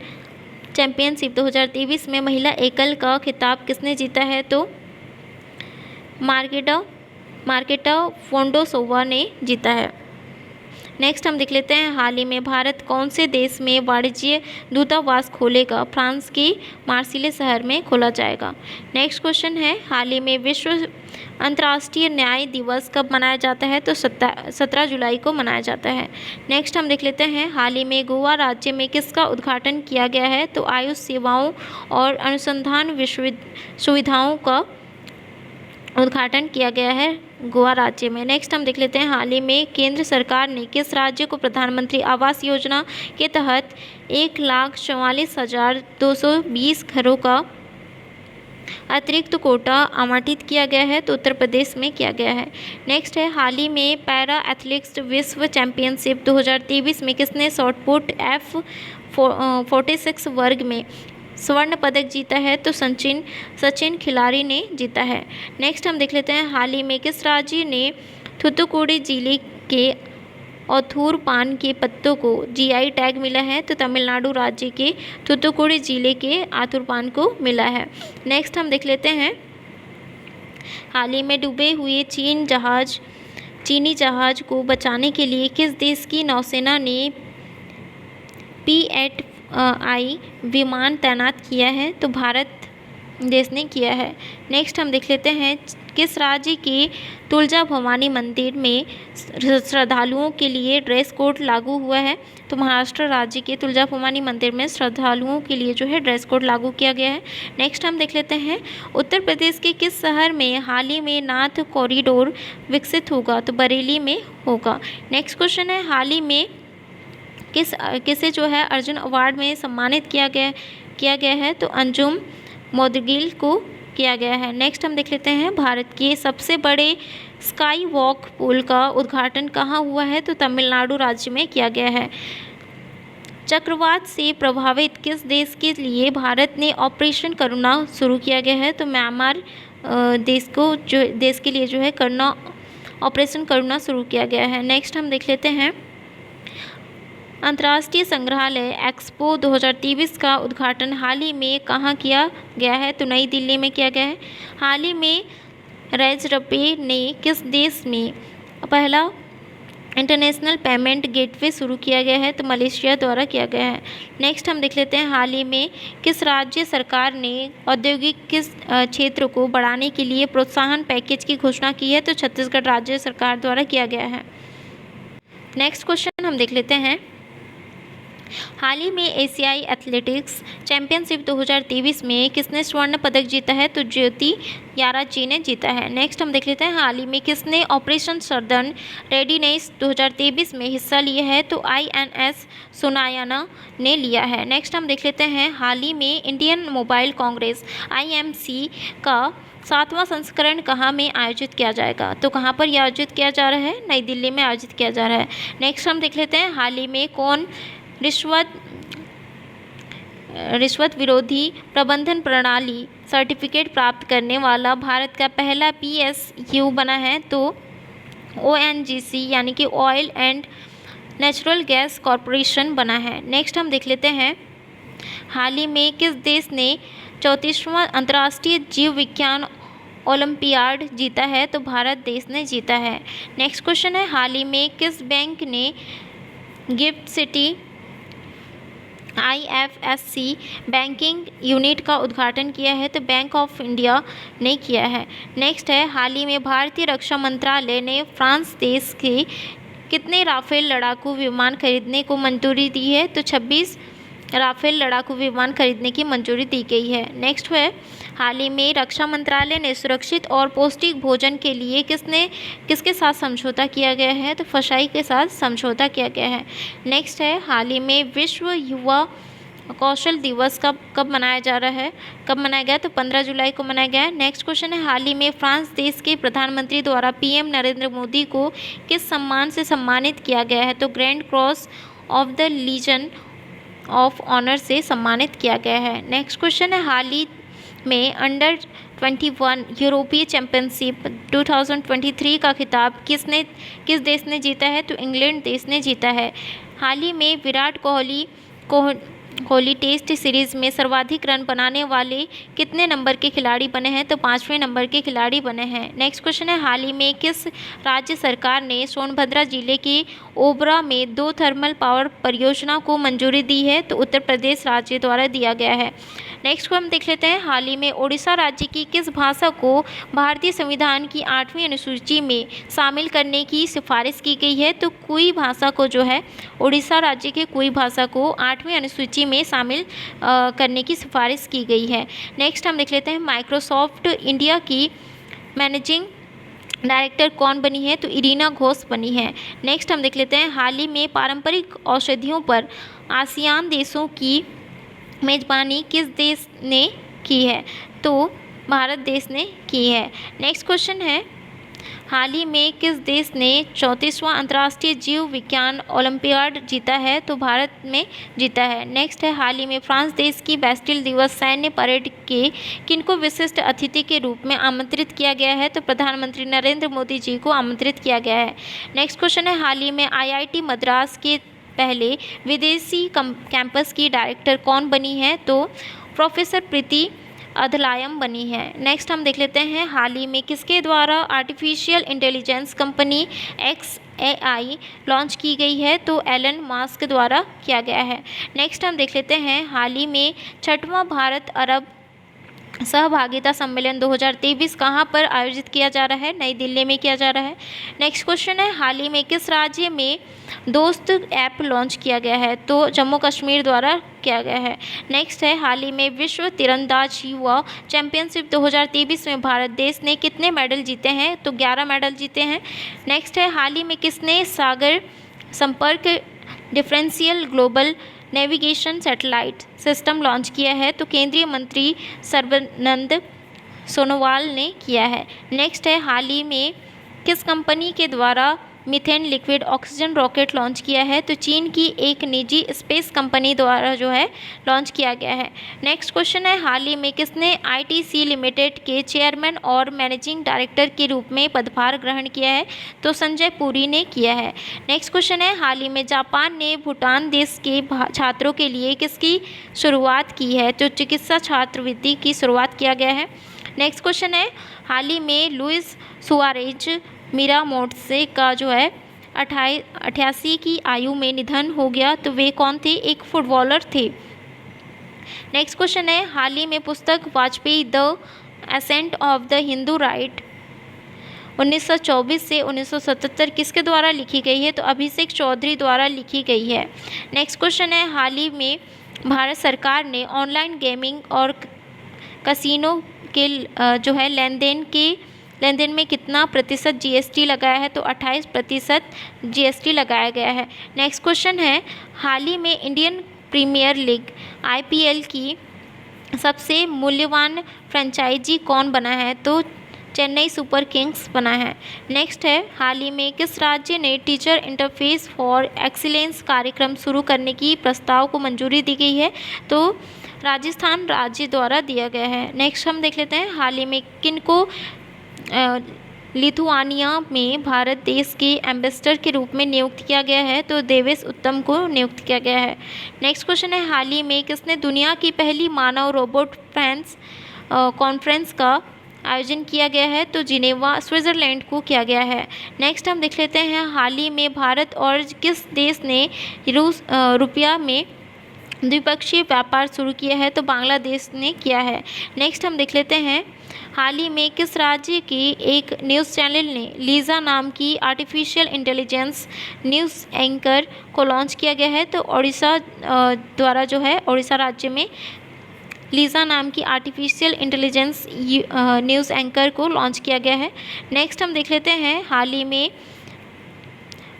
चैंपियनशिप 2023 में महिला एकल का खिताब किसने जीता है? तो मार्केटा फोंडोसोवा ने जीता है। नेक्स्ट हम देख लेते हैं हाल ही में भारत कौन से देश में वाणिज्य दूतावास खोलेगा? फ्रांस के मार्सिले शहर में खोला जाएगा। नेक्स्ट क्वेश्चन है हाल ही में विश्व अंतर्राष्ट्रीय न्याय दिवस कब मनाया जाता है? तो 17 जुलाई को मनाया जाता है। नेक्स्ट हम देख लेते हैं हाल ही में गोवा राज्य में किसका उद्घाटन किया गया है? तो आयुष सेवाओं और अनुसंधान सुविधाओं का उद्घाटन किया गया है गोवा राज्य में। नेक्स्ट हम देख लेते हैं हाल ही में केंद्र सरकार ने किस राज्य को प्रधानमंत्री आवास योजना के तहत 1,44,220 घरों का अतिरिक्त कोटा आवंटित किया गया है? तो उत्तर प्रदेश में किया गया है। नेक्स्ट है हाल ही में पैरा एथलेटिक्स विश्व चैंपियनशिप 2023 में किसने शॉटपुट F46 वर्ग में स्वर्ण पदक जीता है? तो सचिन खिलाड़ी ने जीता है। नेक्स्ट हम देख लेते हैं हाल ही में किस राज्य ने थूथुकुडी जिले के ओथूर पान के पत्तों को जीआई टैग मिला है? तो तमिलनाडु राज्य के थूथुकुडी जिले के आथुर पान को मिला है। नेक्स्ट हम देख लेते हैं, हाल ही में डूबे हुए चीनी जहाज को बचाने के लिए किस देश की नौसेना ने P-8I विमान तैनात किया है? तो भारत देश ने किया है। नेक्स्ट हम देख लेते हैं, किस राज्य के तुलजा भवानी मंदिर में श्रद्धालुओं के लिए ड्रेस कोड लागू हुआ है? तो महाराष्ट्र राज्य के तुलजा भवानी मंदिर में श्रद्धालुओं के लिए जो है ड्रेस कोड लागू किया गया है। नेक्स्ट हम देख लेते हैं, उत्तर प्रदेश के किस शहर में हाल ही में नाथ कॉरिडोर विकसित होगा? तो बरेली में होगा। नेक्स्ट क्वेश्चन है, हाल ही में किसे जो है अर्जुन अवार्ड में सम्मानित किया गया है? तो अंजुम मोदगिल को किया गया है। नेक्स्ट हम देख लेते हैं, भारत के सबसे बड़े स्काई वॉक पुल का उद्घाटन कहाँ हुआ है? तो तमिलनाडु राज्य में किया गया है। चक्रवात से प्रभावित किस देश के लिए भारत ने ऑपरेशन करुणा शुरू किया गया है? तो म्यांमार देश के लिए जो है ऑपरेशन करुणा शुरू किया गया है। नेक्स्ट हम देख लेते हैं, अंतर्राष्ट्रीय संग्रहालय एक्सपो 2023 का उद्घाटन हाल ही में कहाँ किया गया है? तो नई दिल्ली में किया गया है। हाल ही में रेजरपे ने किस देश में पहला इंटरनेशनल पेमेंट गेटवे शुरू किया गया है? तो मलेशिया द्वारा किया गया है। नेक्स्ट हम देख लेते हैं, हाल ही में किस राज्य सरकार ने औद्योगिक क्षेत्र को बढ़ाने के लिए प्रोत्साहन पैकेज की घोषणा की है? तो छत्तीसगढ़ राज्य सरकार द्वारा किया गया है। नेक्स्ट क्वेश्चन हम देख लेते हैं, हाल ही में एशियाई एथलेटिक्स चैंपियनशिप 2023 में किसने स्वर्ण पदक जीता है? तो ज्योति याराची ने जीता है। नेक्स्ट हम देख लेते हैं, हाल ही में किसने ऑपरेशन सर्दर्न रेडीनेस 2023 में हिस्सा लिया है? तो INS सुनायाना ने लिया है। नेक्स्ट हम देख लेते हैं, हाल ही में इंडियन मोबाइल कांग्रेस IMC का 7वां संस्करण कहाँ में आयोजित किया जाएगा? तो कहाँ पर यह आयोजित किया जा रहा है? नई दिल्ली में आयोजित किया जा रहा है। नेक्स्ट हम देख लेते हैं, हाल ही में कौन रिश्वत विरोधी प्रबंधन प्रणाली सर्टिफिकेट प्राप्त करने वाला भारत का पहला PSU बना है? तो ONGC यानी कि oil and natural gas corporation बना है। नेक्स्ट हम देख लेते हैं, हाल ही में किस देश ने 34वां अंतर्राष्ट्रीय जीव विज्ञान ओलंपियाड जीता है? तो भारत देश ने जीता है। नेक्स्ट क्वेश्चन है, हाल ही में किस बैंक ने gift city IFSC banking unit का उद्घाटन किया है? तो बैंक ऑफ इंडिया ने किया है। नेक्स्ट है, हाल ही में भारतीय रक्षा मंत्रालय ने फ्रांस देश के कितने राफेल लड़ाकू विमान खरीदने को मंजूरी दी है? तो 26 राफेल लड़ाकू विमान खरीदने की मंजूरी दी गई है। नेक्स्ट है, हाल ही में रक्षा मंत्रालय ने सुरक्षित और पौष्टिक भोजन के लिए किसके साथ समझौता किया गया है? तो फसाई के साथ समझौता किया गया है। नेक्स्ट है, हाल ही में विश्व युवा कौशल दिवस कब मनाया जा रहा है? कब मनाया गया? तो 15 जुलाई को मनाया गया है। नेक्स्ट क्वेश्चन है, हाल ही में फ्रांस देश के प्रधानमंत्री द्वारा PM नरेंद्र मोदी को किस सम्मान से सम्मानित किया गया है? तो Grand Cross of the Legion of Honour से सम्मानित किया गया है। नेक्स्ट क्वेश्चन है, हाल ही में अंडर 21 यूरोपीय चैंपियनशिप 2023 का खिताब किस देश ने जीता है? तो इंग्लैंड देश ने जीता है। हाल ही में विराट कोहली टेस्ट सीरीज़ में सर्वाधिक रन बनाने वाले कितने नंबर के खिलाड़ी बने हैं? तो 5वें नंबर के खिलाड़ी बने हैं। नेक्स्ट क्वेश्चन है, हाल ही में किस राज्य सरकार ने सोनभद्रा जिले के ओबरा में 2 थर्मल पावर परियोजना को मंजूरी दी है? तो उत्तर प्रदेश राज्य द्वारा दिया गया है। नेक्स्ट को हम देख लेते हैं, हाल ही में उड़ीसा राज्य की किस भाषा को भारतीय संविधान की 8वीं अनुसूची में शामिल करने की सिफारिश की गई है? तो कुई भाषा को जो है उड़ीसा राज्य के कुई भाषा को 8वीं अनुसूची में शामिल करने की सिफारिश की गई है। नेक्स्ट हम देख लेते हैं, माइक्रोसॉफ्ट इंडिया की मैनेजिंग डायरेक्टर कौन बनी है? तो इरीना घोष बनी है। नेक्स्ट हम देख लेते हैं, हाल ही में पारंपरिक औषधियों पर आसियान देशों की मेज़बानी किस देश ने की है? तो भारत देश ने की है। नेक्स्ट क्वेश्चन है, हाल ही में किस देश ने 34वां अंतर्राष्ट्रीय जीव विज्ञान ओलंपियाड जीता है? तो भारत में जीता है। नेक्स्ट है, हाल ही में फ्रांस देश की बैस्टिल दिवस सैन्य परेड के किनको विशिष्ट अतिथि के रूप में आमंत्रित किया गया है? तो प्रधानमंत्री नरेंद्र मोदी जी को आमंत्रित किया गया है। नेक्स्ट क्वेश्चन है, हाल ही में IIT मद्रास के पहले विदेशी कैंपस की डायरेक्टर कौन बनी है? तो प्रोफेसर प्रीति अधलायम बनी है। नेक्स्ट हम देख लेते हैं, हाल ही में किसके द्वारा artificial intelligence company XAI launch की गई है? तो एलन मास्क द्वारा किया गया है। नेक्स्ट हम देख लेते हैं, हाल ही में 6वां भारत अरब सहभागिता सम्मेलन 2023 कहाँ पर आयोजित किया जा रहा है? नई दिल्ली में किया जा रहा है। नेक्स्ट क्वेश्चन है, हाल ही में किस राज्य में दोस्त ऐप लॉन्च किया गया है? तो जम्मू कश्मीर द्वारा किया गया है। नेक्स्ट है, हाल ही में विश्व तीरंदाज युवा चैंपियनशिप 2023 में भारत देश ने कितने मेडल जीते हैं? तो 11 मेडल जीते हैं। नेक्स्ट है, हाल ही में किसने सागर संपर्क differential global navigation satellite system launch किया है? तो केंद्रीय मंत्री सर्बानंद सोनोवाल ने किया है। नेक्स्ट है, हाल ही में किस कंपनी के द्वारा methane liquid oxygen rocket launch किया है? तो चीन की एक निजी स्पेस कंपनी द्वारा जो है लॉन्च किया गया है। नेक्स्ट क्वेश्चन है, हाल ही में किसने ITC लिमिटेड के चेयरमैन और मैनेजिंग डायरेक्टर के रूप में पदभार ग्रहण किया है? तो संजय पुरी ने किया है। नेक्स्ट क्वेश्चन है, हाल ही में जापान ने भूटान देश के छात्रों के लिए किसकी शुरुआत की है? तो चिकित्सा छात्रवृत्ति की शुरुआत किया गया है। नेक्स्ट क्वेश्चन है, हाल ही में लुइस सुआरेज मिरामोर्ट्स का जो है 88 की आयु में निधन हो गया। तो वे कौन थे? एक फुटबॉलर थे। नेक्स्ट क्वेश्चन है, हाल ही में पुस्तक Vajpayee the ascent of the Hindu right 1924 से 1977 किसके द्वारा लिखी गई है? तो अभिषेक चौधरी द्वारा लिखी गई है। नेक्स्ट क्वेश्चन है, हाल ही में भारत सरकार ने ऑनलाइन गेमिंग और कसिनो के जो है लेनदेन में कितना प्रतिशत GST लगाया है? तो 28% GST लगाया गया है। नेक्स्ट क्वेश्चन है, हाल ही में इंडियन प्रीमियर लीग IPL की सबसे मूल्यवान फ्रेंचाइजी कौन बना है? तो चेन्नई सुपर किंग्स बना है। नेक्स्ट है, हाल ही में किस राज्य ने टीचर इंटरफेस फॉर एक्सीलेंस कार्यक्रम शुरू करने की प्रस्ताव को मंजूरी दी गई है? तो राजस्थान राज्य द्वारा दिया गया है। नेक्स्ट हम देख लेते हैं, हाल ही में किनको लिथुआनिया में भारत देश के एम्बेसडर के रूप में नियुक्त किया गया है? तो देवेश उत्तम को नियुक्त किया गया है। नेक्स्ट क्वेश्चन है, हाल ही में किसने दुनिया की पहली मानव रोबोट फ्रांस कॉन्फ्रेंस का आयोजन किया गया है? तो जिनेवा स्विट्ज़रलैंड को किया गया है। नेक्स्ट हम देख लेते हैं, हाल ही में भारत और किस देश ने रुपया में द्विपक्षीय व्यापार शुरू किया है? तो बांग्लादेश ने किया है। नेक्स्ट हम देख लेते हैं, हाल ही में किस राज्य की एक न्यूज़ चैनल ने लीज़ा नाम की आर्टिफिशियल इंटेलिजेंस न्यूज़ एंकर को लॉन्च किया गया है? तो उड़ीसा द्वारा जो है उड़ीसा राज्य में लीज़ा नाम की आर्टिफिशियल इंटेलिजेंस न्यूज़ एंकर को लॉन्च किया गया है। नेक्स्ट हम देख लेते हैं, हाल ही में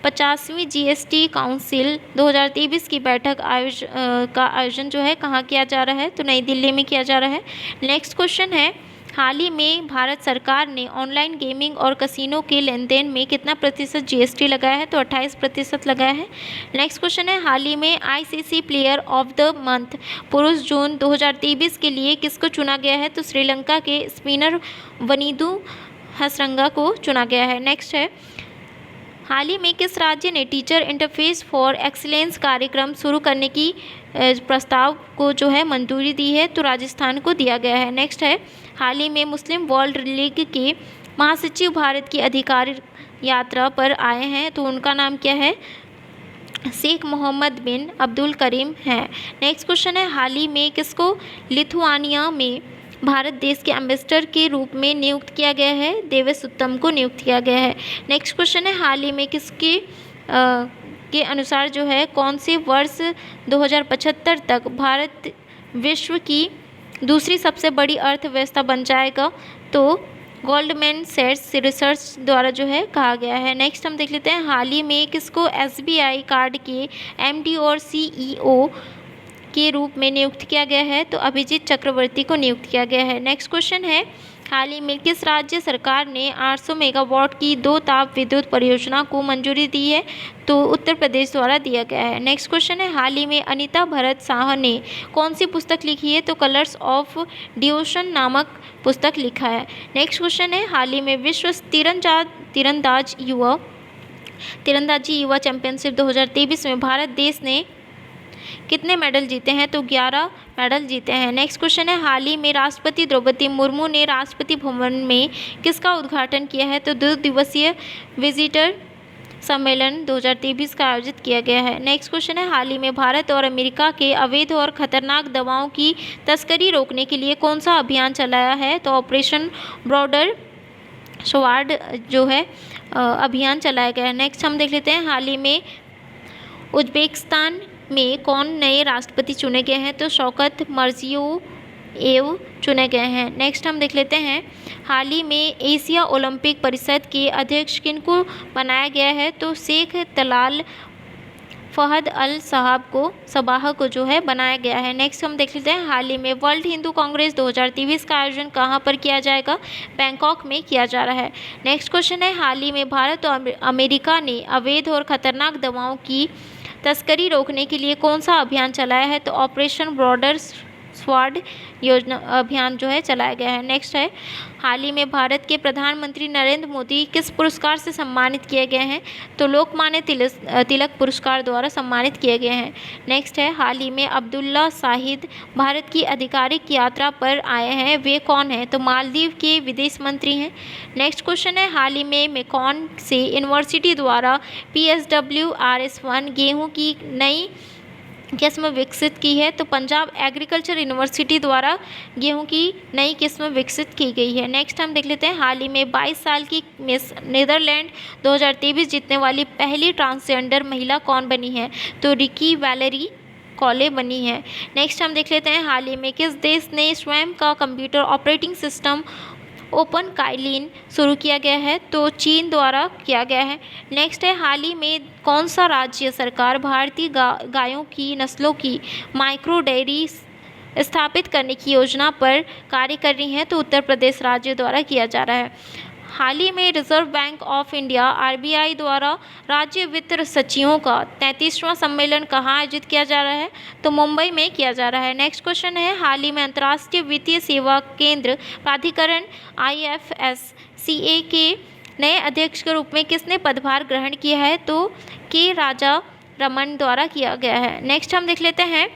50वीं GST काउंसिल 2023 की बैठक का आयोजन जो है कहाँ किया जा रहा है? तो नई दिल्ली में किया जा रहा है। नेक्स्ट क्वेश्चन है, हाल ही में भारत सरकार ने ऑनलाइन गेमिंग और कसिनो के लेनदेन में कितना प्रतिशत GST लगाया है? तो 28% लगाया है। नेक्स्ट क्वेश्चन है, हाल ही में ICC player of the month पुरुष जून 2023 के लिए किसको चुना गया है? तो श्रीलंका के स्पिनर वनीदु हसरंगा को चुना गया है। नेक्स्ट है, हाल ही में किस राज्य ने टीचर इंटरफेस फॉर एक्सीलेंस कार्यक्रम शुरू करने की प्रस्ताव को जो है मंजूरी दी है? तो राजस्थान को दिया गया है। नेक्स्ट है, हाल ही में मुस्लिम वर्ल्ड लीग के महासचिव भारत की अधिकार यात्रा पर आए हैं? तो उनका नाम क्या है? शेख मोहम्मद बिन अब्दुल करीम है। नेक्स्ट क्वेश्चन है, हाल ही में किसको लिथुआनिया में भारत देश के एम्बेसडर के रूप में नियुक्त किया गया है? देवेश उत्तम को नियुक्त किया गया है। नेक्स्ट क्वेश्चन है, हाल ही में किसके के अनुसार जो है कौन से वर्ष 2075 तक भारत विश्व की दूसरी सबसे बड़ी अर्थव्यवस्था बन जाएगा? तो गोल्डमैन सैच्स रिसर्च द्वारा जो है कहा गया है। नेक्स्ट हम देख लेते हैं, हाल ही में किसको SBI कार्ड के MD और CEO के रूप में नियुक्त किया गया है? तो अभिजीत चक्रवर्ती को नियुक्त किया गया है। नेक्स्ट क्वेश्चन है, हाल ही में किस राज्य सरकार ने 800 मेगावाट की 2 ताप विद्युत परियोजना को मंजूरी दी है? तो उत्तर प्रदेश द्वारा दिया गया है। नेक्स्ट क्वेश्चन है, हाल ही में अनीता भरत शाह ने कौन सी पुस्तक लिखी है? तो कलर्स ऑफ डिवोशन नामक पुस्तक लिखा है। नेक्स्ट क्वेश्चन है, हाल ही में विश्व तीरंदाजी युवा चैंपियनशिप 2023 में भारत देश ने कितने मेडल जीते हैं? तो 11 मेडल जीते हैं। नेक्स्ट क्वेश्चन है, हाल ही में राष्ट्रपति द्रौपदी मुर्मू ने राष्ट्रपति भवन में किसका उद्घाटन किया है? तो 2 दिवसीय विजिटर सम्मेलन 2023 का आयोजित किया गया है। नेक्स्ट क्वेश्चन है, हाल ही में भारत और अमेरिका के अवैध और खतरनाक दवाओं की तस्करी रोकने के लिए कौन सा अभियान चलाया है? तो ऑपरेशन ब्रॉडर स्वार्ड जो है अभियान चलाया गया है। नेक्स्ट हम देख लेते हैं, हाल ही में उज्बेकिस्तान में कौन नए राष्ट्रपति चुने गए हैं? तो शौकत मिर्जियोयेव चुने गए हैं। नेक्स्ट हम देख लेते हैं, हाल ही में एशिया ओलंपिक परिषद के अध्यक्ष किनको बनाया गया है? तो शेख तलाल फहद अल सबाह को जो है बनाया गया है। नेक्स्ट हम देख लेते हैं, हाल ही में वर्ल्ड हिंदू कांग्रेस 2023 का आयोजन कहाँ पर किया जाएगा? बैंकॉक में किया जा रहा है। नेक्स्ट क्वेश्चन है, हाल ही में भारत और अमेरिका ने अवैध और खतरनाक दवाओं की तस्करी रोकने के लिए कौन सा अभियान चलाया है? तो ऑपरेशन ब्रॉडर स्वार्ड योजना अभियान जो है चलाया गया है। नेक्स्ट है, हाल ही में भारत के प्रधानमंत्री नरेंद्र मोदी किस पुरस्कार से सम्मानित किए गए हैं? तो लोकमान्य तिलक पुरस्कार द्वारा सम्मानित किए गए हैं। नेक्स्ट है, हाल ही में अब्दुल्ला शाहिद भारत की आधिकारिक यात्रा पर आए हैं, वे कौन हैं? तो मालदीव के विदेश मंत्री हैं। नेक्स्ट क्वेश्चन है, हाल ही में मेकॉन से यूनिवर्सिटी द्वारा PSW-RS1 गेहूँ की नई किस्म विकसित की है? तो पंजाब एग्रीकल्चर यूनिवर्सिटी द्वारा गेहूं की नई किस्म विकसित की गई है। नेक्स्ट हम देख लेते हैं, हाल ही में 22 साल की मिस नीदरलैंड 2023 जीतने वाली पहली ट्रांसजेंडर महिला कौन बनी है? तो रिकी वैलेरी कॉले बनी है। नेक्स्ट हम देख लेते हैं, हाल ही में किस देश ने स्वयं का computer operating system open Kaelin शुरू किया गया है? तो चीन द्वारा किया गया है। नेक्स्ट है, हाल ही में कौन सा राज्य सरकार भारतीय गायों की नस्लों की माइक्रो डेयरी स्थापित करने की योजना पर कार्य कर रही है? तो उत्तर प्रदेश राज्य द्वारा किया जा रहा है। हाल ही में reserve bank of India RBI द्वारा राज्य वित्त सचिवों का 33वां सम्मेलन कहाँ आयोजित किया जा रहा है? तो मुंबई में किया जा रहा है। नेक्स्ट क्वेश्चन है, हाल ही में अंतर्राष्ट्रीय वित्तीय सेवा केंद्र प्राधिकरण IFSCA के नए अध्यक्ष के रूप में किसने पदभार ग्रहण किया है? तो के राजा रमन द्वारा किया गया है। नेक्स्ट हम देख लेते हैं,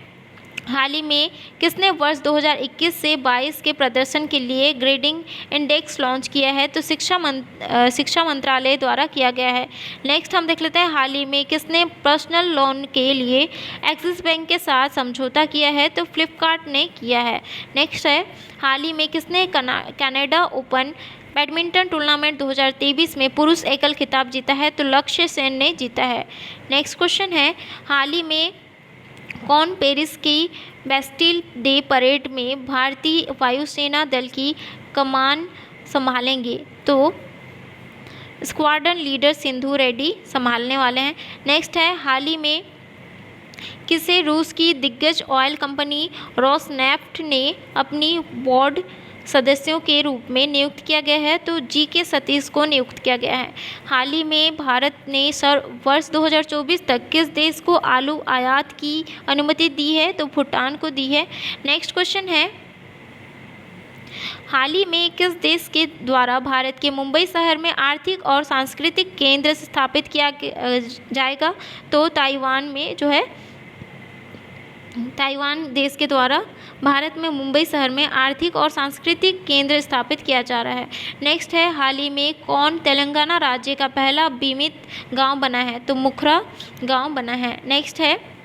हाल ही में किसने वर्ष 2021 से 22 के प्रदर्शन के लिए ग्रेडिंग इंडेक्स लॉन्च किया है? तो शिक्षा मंत्रालय द्वारा किया गया है। नेक्स्ट हम देख लेते हैं, हाल ही में किसने पर्सनल लोन के लिए एक्सिस बैंक के साथ समझौता किया है? तो फ्लिपकार्ट ने किया है। नेक्स्ट है, हाल ही में किसने कनाडा ओपन बैडमिंटन टूर्नामेंट 2023 में पुरुष एकल खिताब जीता है? तो लक्ष्य सेन ने जीता है। नेक्स्ट क्वेश्चन है, हाल ही में कौन पेरिस की बेस्टिल डे परेड में भारतीय वायुसेना दल की कमान संभालेंगे? तो स्क्वाड्रन लीडर सिंधु रेड्डी संभालने वाले हैं। नेक्स्ट है, हाल ही में किसे रूस की दिग्गज ऑयल कंपनी रोसनेफ्ट ने अपनी बोर्ड सदस्यों के रूप में नियुक्त किया गया है? तो GK सतीश को नियुक्त किया गया है। हाल ही में भारत ने वर्ष 2024 तक किस देश को आलू आयात की अनुमति दी है? तो भूटान को दी है। नेक्स्ट क्वेश्चन है, हाल ही में किस देश के द्वारा भारत के मुंबई शहर में आर्थिक और सांस्कृतिक केंद्र स्थापित किया जाएगा? तो ताइवान देश के द्वारा भारत में मुंबई शहर में आर्थिक और सांस्कृतिक केंद्र स्थापित किया जा रहा है। नेक्स्ट है, हाल ही में कौन तेलंगाना राज्य का पहला बीमित गांव बना है? तो मुखरा गांव बना है। नेक्स्ट है,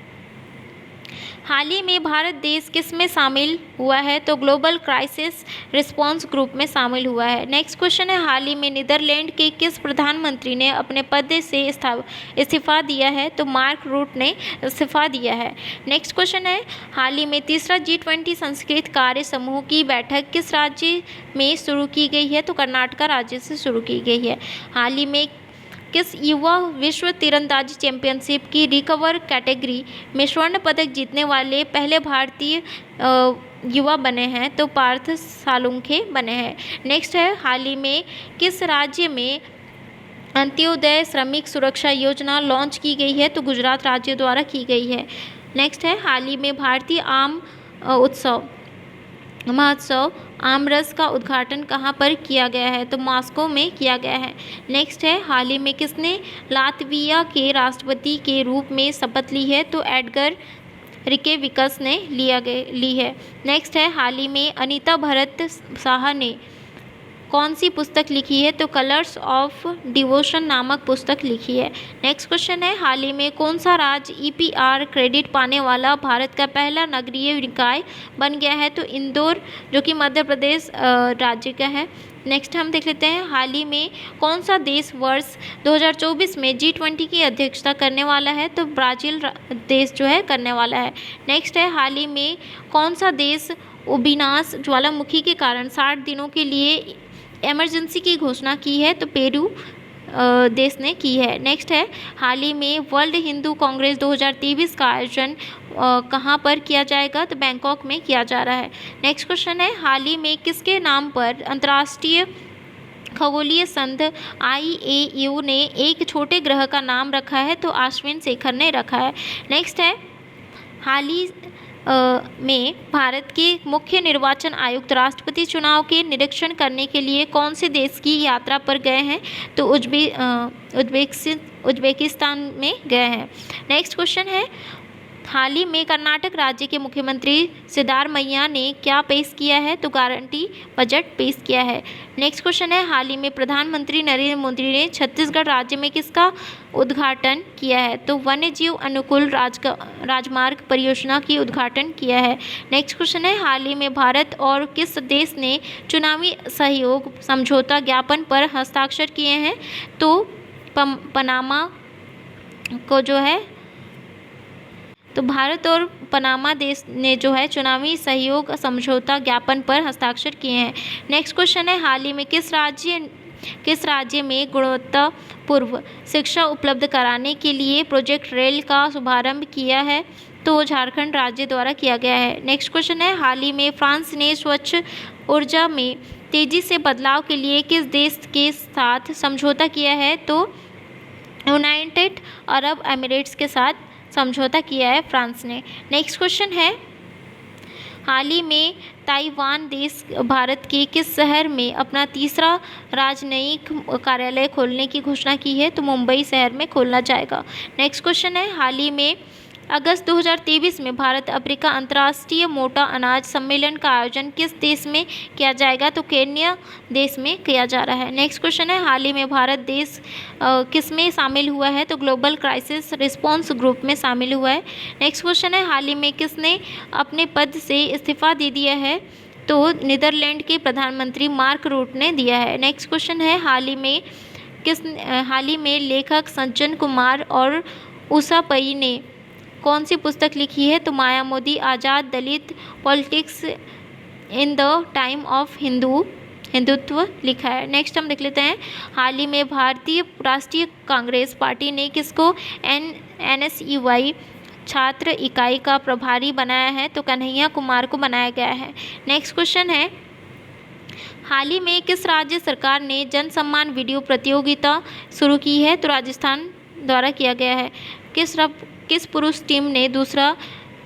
हाल ही में भारत देश किस में शामिल हुआ है? तो ग्लोबल क्राइसिस रिस्पांस ग्रुप में शामिल हुआ है। नेक्स्ट क्वेश्चन है, हाल ही में नीदरलैंड के किस प्रधानमंत्री ने अपने पद से इस्तीफा दिया है? तो मार्क रूट ने इस्तीफा दिया है। नेक्स्ट क्वेश्चन है, हाल ही में तीसरा G20 संस्कृत कार्य समूह की बैठक किस राज्य में शुरू की गई है? तो कर्नाटक राज्य से शुरू की गई है। हाल ही में किस युवा विश्व तीरंदाजी चैंपियनशिप की रिकवर कैटेगरी में स्वर्ण पदक जीतने वाले पहले भारतीय युवा बने हैं? तो पार्थ सालुंखे बने हैं। नेक्स्ट है, हाल ही में किस राज्य में अंत्योदय श्रमिक सुरक्षा योजना लॉन्च की गई है? तो गुजरात राज्य द्वारा की गई है। नेक्स्ट है, हाल ही में भारतीय आम महोत्सव आमरस का उद्घाटन कहाँ पर किया गया है? तो मॉस्को में किया गया है। नेक्स्ट है, हाल ही में किसने लातविया के राष्ट्रपति के रूप में शपथ ली है? तो एडगर रिकेविकस ने ली है। नेक्स्ट है, हाल ही में अनीता भरत साहा ने कौन सी पुस्तक लिखी है? तो कलर्स ऑफ डिवोशन नामक पुस्तक लिखी है। नेक्स्ट क्वेश्चन है, हाल ही में कौन सा राज्य ईपीआर क्रेडिट पाने वाला भारत का पहला नगरीय निकाय बन गया है? तो इंदौर, जो कि मध्य प्रदेश राज्य का है। नेक्स्ट हम देख लेते हैं, हाल ही में कौन सा देश वर्ष 2024 में G20 की अध्यक्षता करने वाला है? तो ब्राज़ील देश जो है करने वाला है। नेक्स्ट है, हाल ही में कौन सा देश उबिनास ज्वालामुखी के कारण 60 दिनों के लिए इमरजेंसी की घोषणा की है? तो पेरू देश ने की है। नेक्स्ट है, हाल ही में वर्ल्ड हिंदू कांग्रेस 2023 का आयोजन कहाँ पर किया जाएगा? तो बैंकॉक में किया जा रहा है। नेक्स्ट क्वेश्चन है, हाल ही में किसके नाम पर अंतर्राष्ट्रीय खगोलीय संघ IAU ने एक छोटे ग्रह का नाम रखा है? तो अश्विन शेखर ने रखा है। नेक्स्ट है, हाल ही में भारत के मुख्य निर्वाचन आयुक्त राष्ट्रपति चुनाव के निरीक्षण करने के लिए कौन से देश की यात्रा पर गए हैं? तो उज्बेकिस्तान में गए हैं। नेक्स्ट क्वेश्चन है, हाल ही में कर्नाटक राज्य के मुख्यमंत्री सिद्धारमैया ने क्या पेश किया है? तो गारंटी बजट पेश किया है। नेक्स्ट क्वेश्चन है, हाल ही में प्रधानमंत्री नरेंद्र मोदी ने छत्तीसगढ़ राज्य में किसका उद्घाटन किया है? तो वन्य जीव अनुकूल राजमार्ग परियोजना की उद्घाटन किया है। नेक्स्ट क्वेश्चन है, हाल ही में भारत और किस देश ने चुनावी सहयोग समझौता ज्ञापन पर हस्ताक्षर किए हैं? तो पनामा को जो है, तो भारत और पनामा देश ने जो है चुनावी सहयोग समझौता ज्ञापन पर हस्ताक्षर किए हैं। नेक्स्ट क्वेश्चन है, हाल ही में किस राज्य में गुणवत्तापूर्ण शिक्षा उपलब्ध कराने के लिए प्रोजेक्ट रेल का शुभारंभ किया है? तो झारखंड राज्य द्वारा किया गया है। नेक्स्ट क्वेश्चन है, हाल ही में फ्रांस ने स्वच्छ ऊर्जा में तेजी से बदलाव के लिए किस देश के साथ समझौता किया है? तो यूनाइटेड अरब एमिरेट्स के साथ समझौता किया है फ्रांस ने। नेक्स्ट क्वेश्चन है, हाल ही में ताइवान देश भारत के किस शहर में अपना तीसरा राजनयिक कार्यालय खोलने की घोषणा की है? तो मुंबई शहर में खोलना जाएगा। नेक्स्ट क्वेश्चन है, हाल ही में अगस्त 2023 में भारत अफ्रीका अंतर्राष्ट्रीय मोटा अनाज सम्मेलन का आयोजन किस देश में किया जाएगा? तो केन्या देश में किया जा रहा है। नेक्स्ट क्वेश्चन है, हाल ही में भारत देश किस में शामिल हुआ है? तो ग्लोबल क्राइसिस रिस्पांस ग्रुप में शामिल हुआ है। नेक्स्ट क्वेश्चन है, हाल ही में किसने अपने पद से इस्तीफा दे दिया है? तो नीदरलैंड के प्रधानमंत्री मार्क रूट ने दिया है। नेक्स्ट क्वेश्चन है, हाल ही में लेखक सज्जन कुमार और उषा पई ने कौन सी पुस्तक लिखी है? तो मायावादी Azad Dalit politics in the time of Hindutva लिखा है। नेक्स्ट हम देख लेते हैं, हाल ही में भारतीय राष्ट्रीय कांग्रेस पार्टी ने किसको NSUI छात्र इकाई का प्रभारी बनाया है? तो कन्हैया कुमार को बनाया गया है। नेक्स्ट क्वेश्चन है, हाल ही में किस राज्य सरकार ने जन सम्मान वीडियो प्रतियोगिता शुरू की है? तो राजस्थान द्वारा किया गया है। किस पुरुष टीम ने दूसरा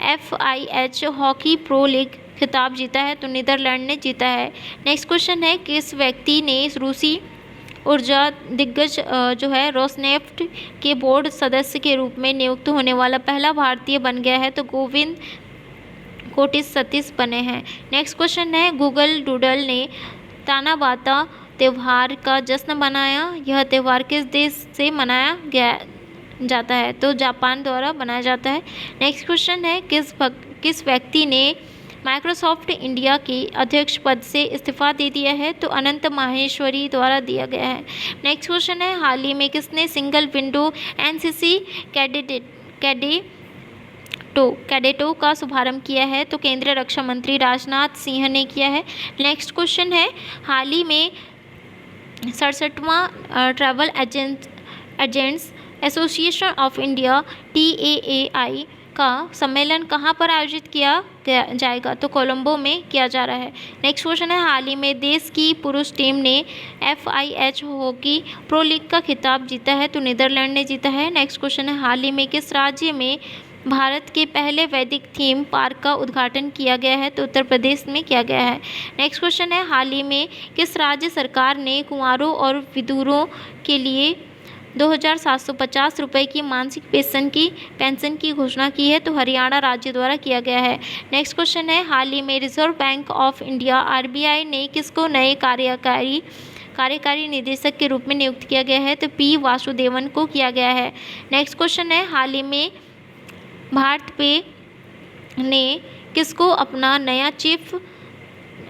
FIH हॉकी प्रो लीग खिताब जीता है? तो नीदरलैंड ने जीता है। नेक्स्ट क्वेश्चन है, किस व्यक्ति ने रूसी ऊर्जा दिग्गज जो है रोसनेफ्ट के बोर्ड सदस्य के रूप में नियुक्त होने वाला पहला भारतीय बन गया है? तो गोविंद कोटिस सतीश बने हैं। नेक्स्ट क्वेश्चन है, गूगल डूडल ने तानाबाता त्यौहार का जश्न मनाया। यह त्यौहार किस देश से मनाया जाता है? तो जापान द्वारा बनाया जाता है। नेक्स्ट क्वेश्चन है, किस व्यक्ति ने माइक्रोसॉफ्ट इंडिया के अध्यक्ष पद से इस्तीफा दे दिया है? तो अनंत माहेश्वरी द्वारा दिया गया है। नेक्स्ट क्वेश्चन है, हाल ही में किसने सिंगल विंडो NCC कैडेटों का शुभारंभ किया है? तो केंद्रीय रक्षा मंत्री राजनाथ सिंह ने किया है। नेक्स्ट क्वेश्चन है, हाल ही में 67वां agents association of India TAAI का सम्मेलन कहाँ पर आयोजित किया जाएगा? तो कोलंबो में किया जा रहा है। नेक्स्ट क्वेश्चन है, हाल ही में देश की पुरुष टीम ने FIH हॉकी प्रो लीग का खिताब जीता है? तो नीदरलैंड ने जीता है। नेक्स्ट क्वेश्चन है, हाल ही में किस राज्य में भारत के पहले वैदिक थीम पार्क का उद्घाटन किया गया है? तो उत्तर प्रदेश में किया गया है। नेक्स्ट क्वेश्चन है, हाल ही में किस राज्य सरकार ने कुंवारों और विधुरों के लिए 2,750 रुपये की मासिक पेंशन की घोषणा की है? तो हरियाणा राज्य द्वारा किया गया है। नेक्स्ट क्वेश्चन है, हाल ही में reserve bank of India RBI ने किसको नए कार्यकारी निदेशक के रूप में नियुक्त किया गया है? तो P वासुदेवन को किया गया है। नेक्स्ट क्वेश्चन है, हाल ही में भारत पे ने किसको अपना नया चीफ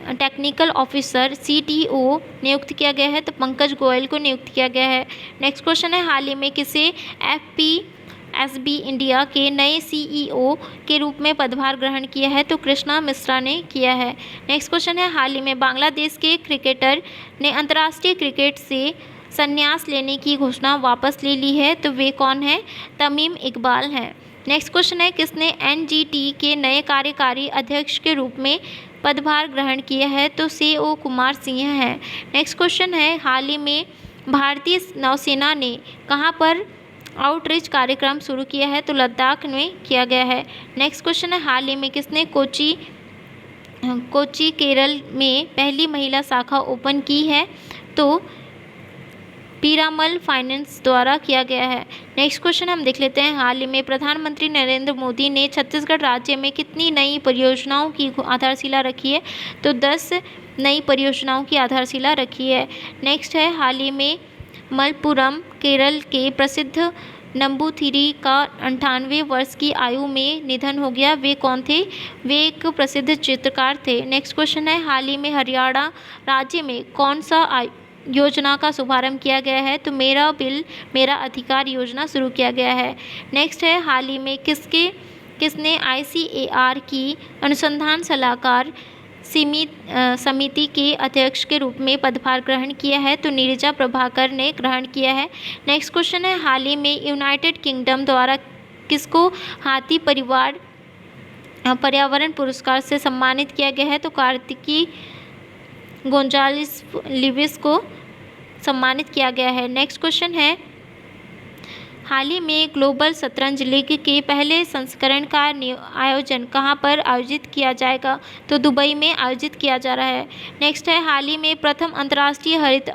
टेक्निकल ऑफिसर CTO नियुक्त किया गया है? तो पंकज गोयल को नियुक्त किया गया है। नेक्स्ट क्वेश्चन है, हाल ही में किसे FPSB इंडिया के नए CEO के रूप में पदभार ग्रहण किया है? तो कृष्णा मिश्रा ने किया है। नेक्स्ट क्वेश्चन है, हाल ही में बांग्लादेश के क्रिकेटर ने अंतर्राष्ट्रीय क्रिकेट से संन्यास लेने की घोषणा वापस ले ली है? तो वे कौन है? तमीम इकबाल हैं। नेक्स्ट क्वेश्चन है, किसने NGT के नए कार्यकारी अध्यक्ष के रूप में पदभार ग्रहण किया है? तो CO कुमार सिंह हैं। नेक्स्ट क्वेश्चन है, हाल ही में भारतीय नौसेना ने कहां पर आउटरीच कार्यक्रम शुरू किया है? तो लद्दाख में किया गया है। नेक्स्ट क्वेश्चन है, हाल ही में किसने कोची केरल में पहली महिला शाखा ओपन की है? तो पीरामल फाइनेंस द्वारा किया गया है। नेक्स्ट क्वेश्चन हम देख लेते हैं, हाल ही में प्रधानमंत्री नरेंद्र मोदी ने छत्तीसगढ़ राज्य में कितनी नई परियोजनाओं की आधारशिला रखी है? तो 10 नई परियोजनाओं की आधारशिला रखी है। नेक्स्ट है, हाल ही में मलप्पुरम केरल के प्रसिद्ध नंबूथिरी का 98 वर्ष की आयु में निधन हो गया। वे कौन थे? वे एक प्रसिद्ध चित्रकार थे। नेक्स्ट क्वेश्चन है, हाल ही में हरियाणा राज्य में कौन सा योजना का शुभारंभ किया गया है? तो मेरा बिल मेरा अधिकार योजना शुरू किया गया है। नेक्स्ट है, हाल ही में किसने ICAR की अनुसंधान सलाहकार समिति के अध्यक्ष के रूप में पदभार ग्रहण किया है? तो नीरजा प्रभाकर ने ग्रहण किया है। नेक्स्ट क्वेश्चन है, हाल ही में यूनाइटेड किंगडम द्वारा किसको हाथी पर्यावरण पुरस्कार से सम्मानित किया गया है? तो कार्तिकी गोंजालिस लिविस को सम्मानित किया गया है। नेक्स्ट क्वेश्चन है, हाल ही में ग्लोबल शतरंज लीग के पहले संस्करण का आयोजन कहां पर आयोजित किया जाएगा? तो दुबई में आयोजित किया जा रहा है। नेक्स्ट है, हाल ही में प्रथम अंतर्राष्ट्रीय हरित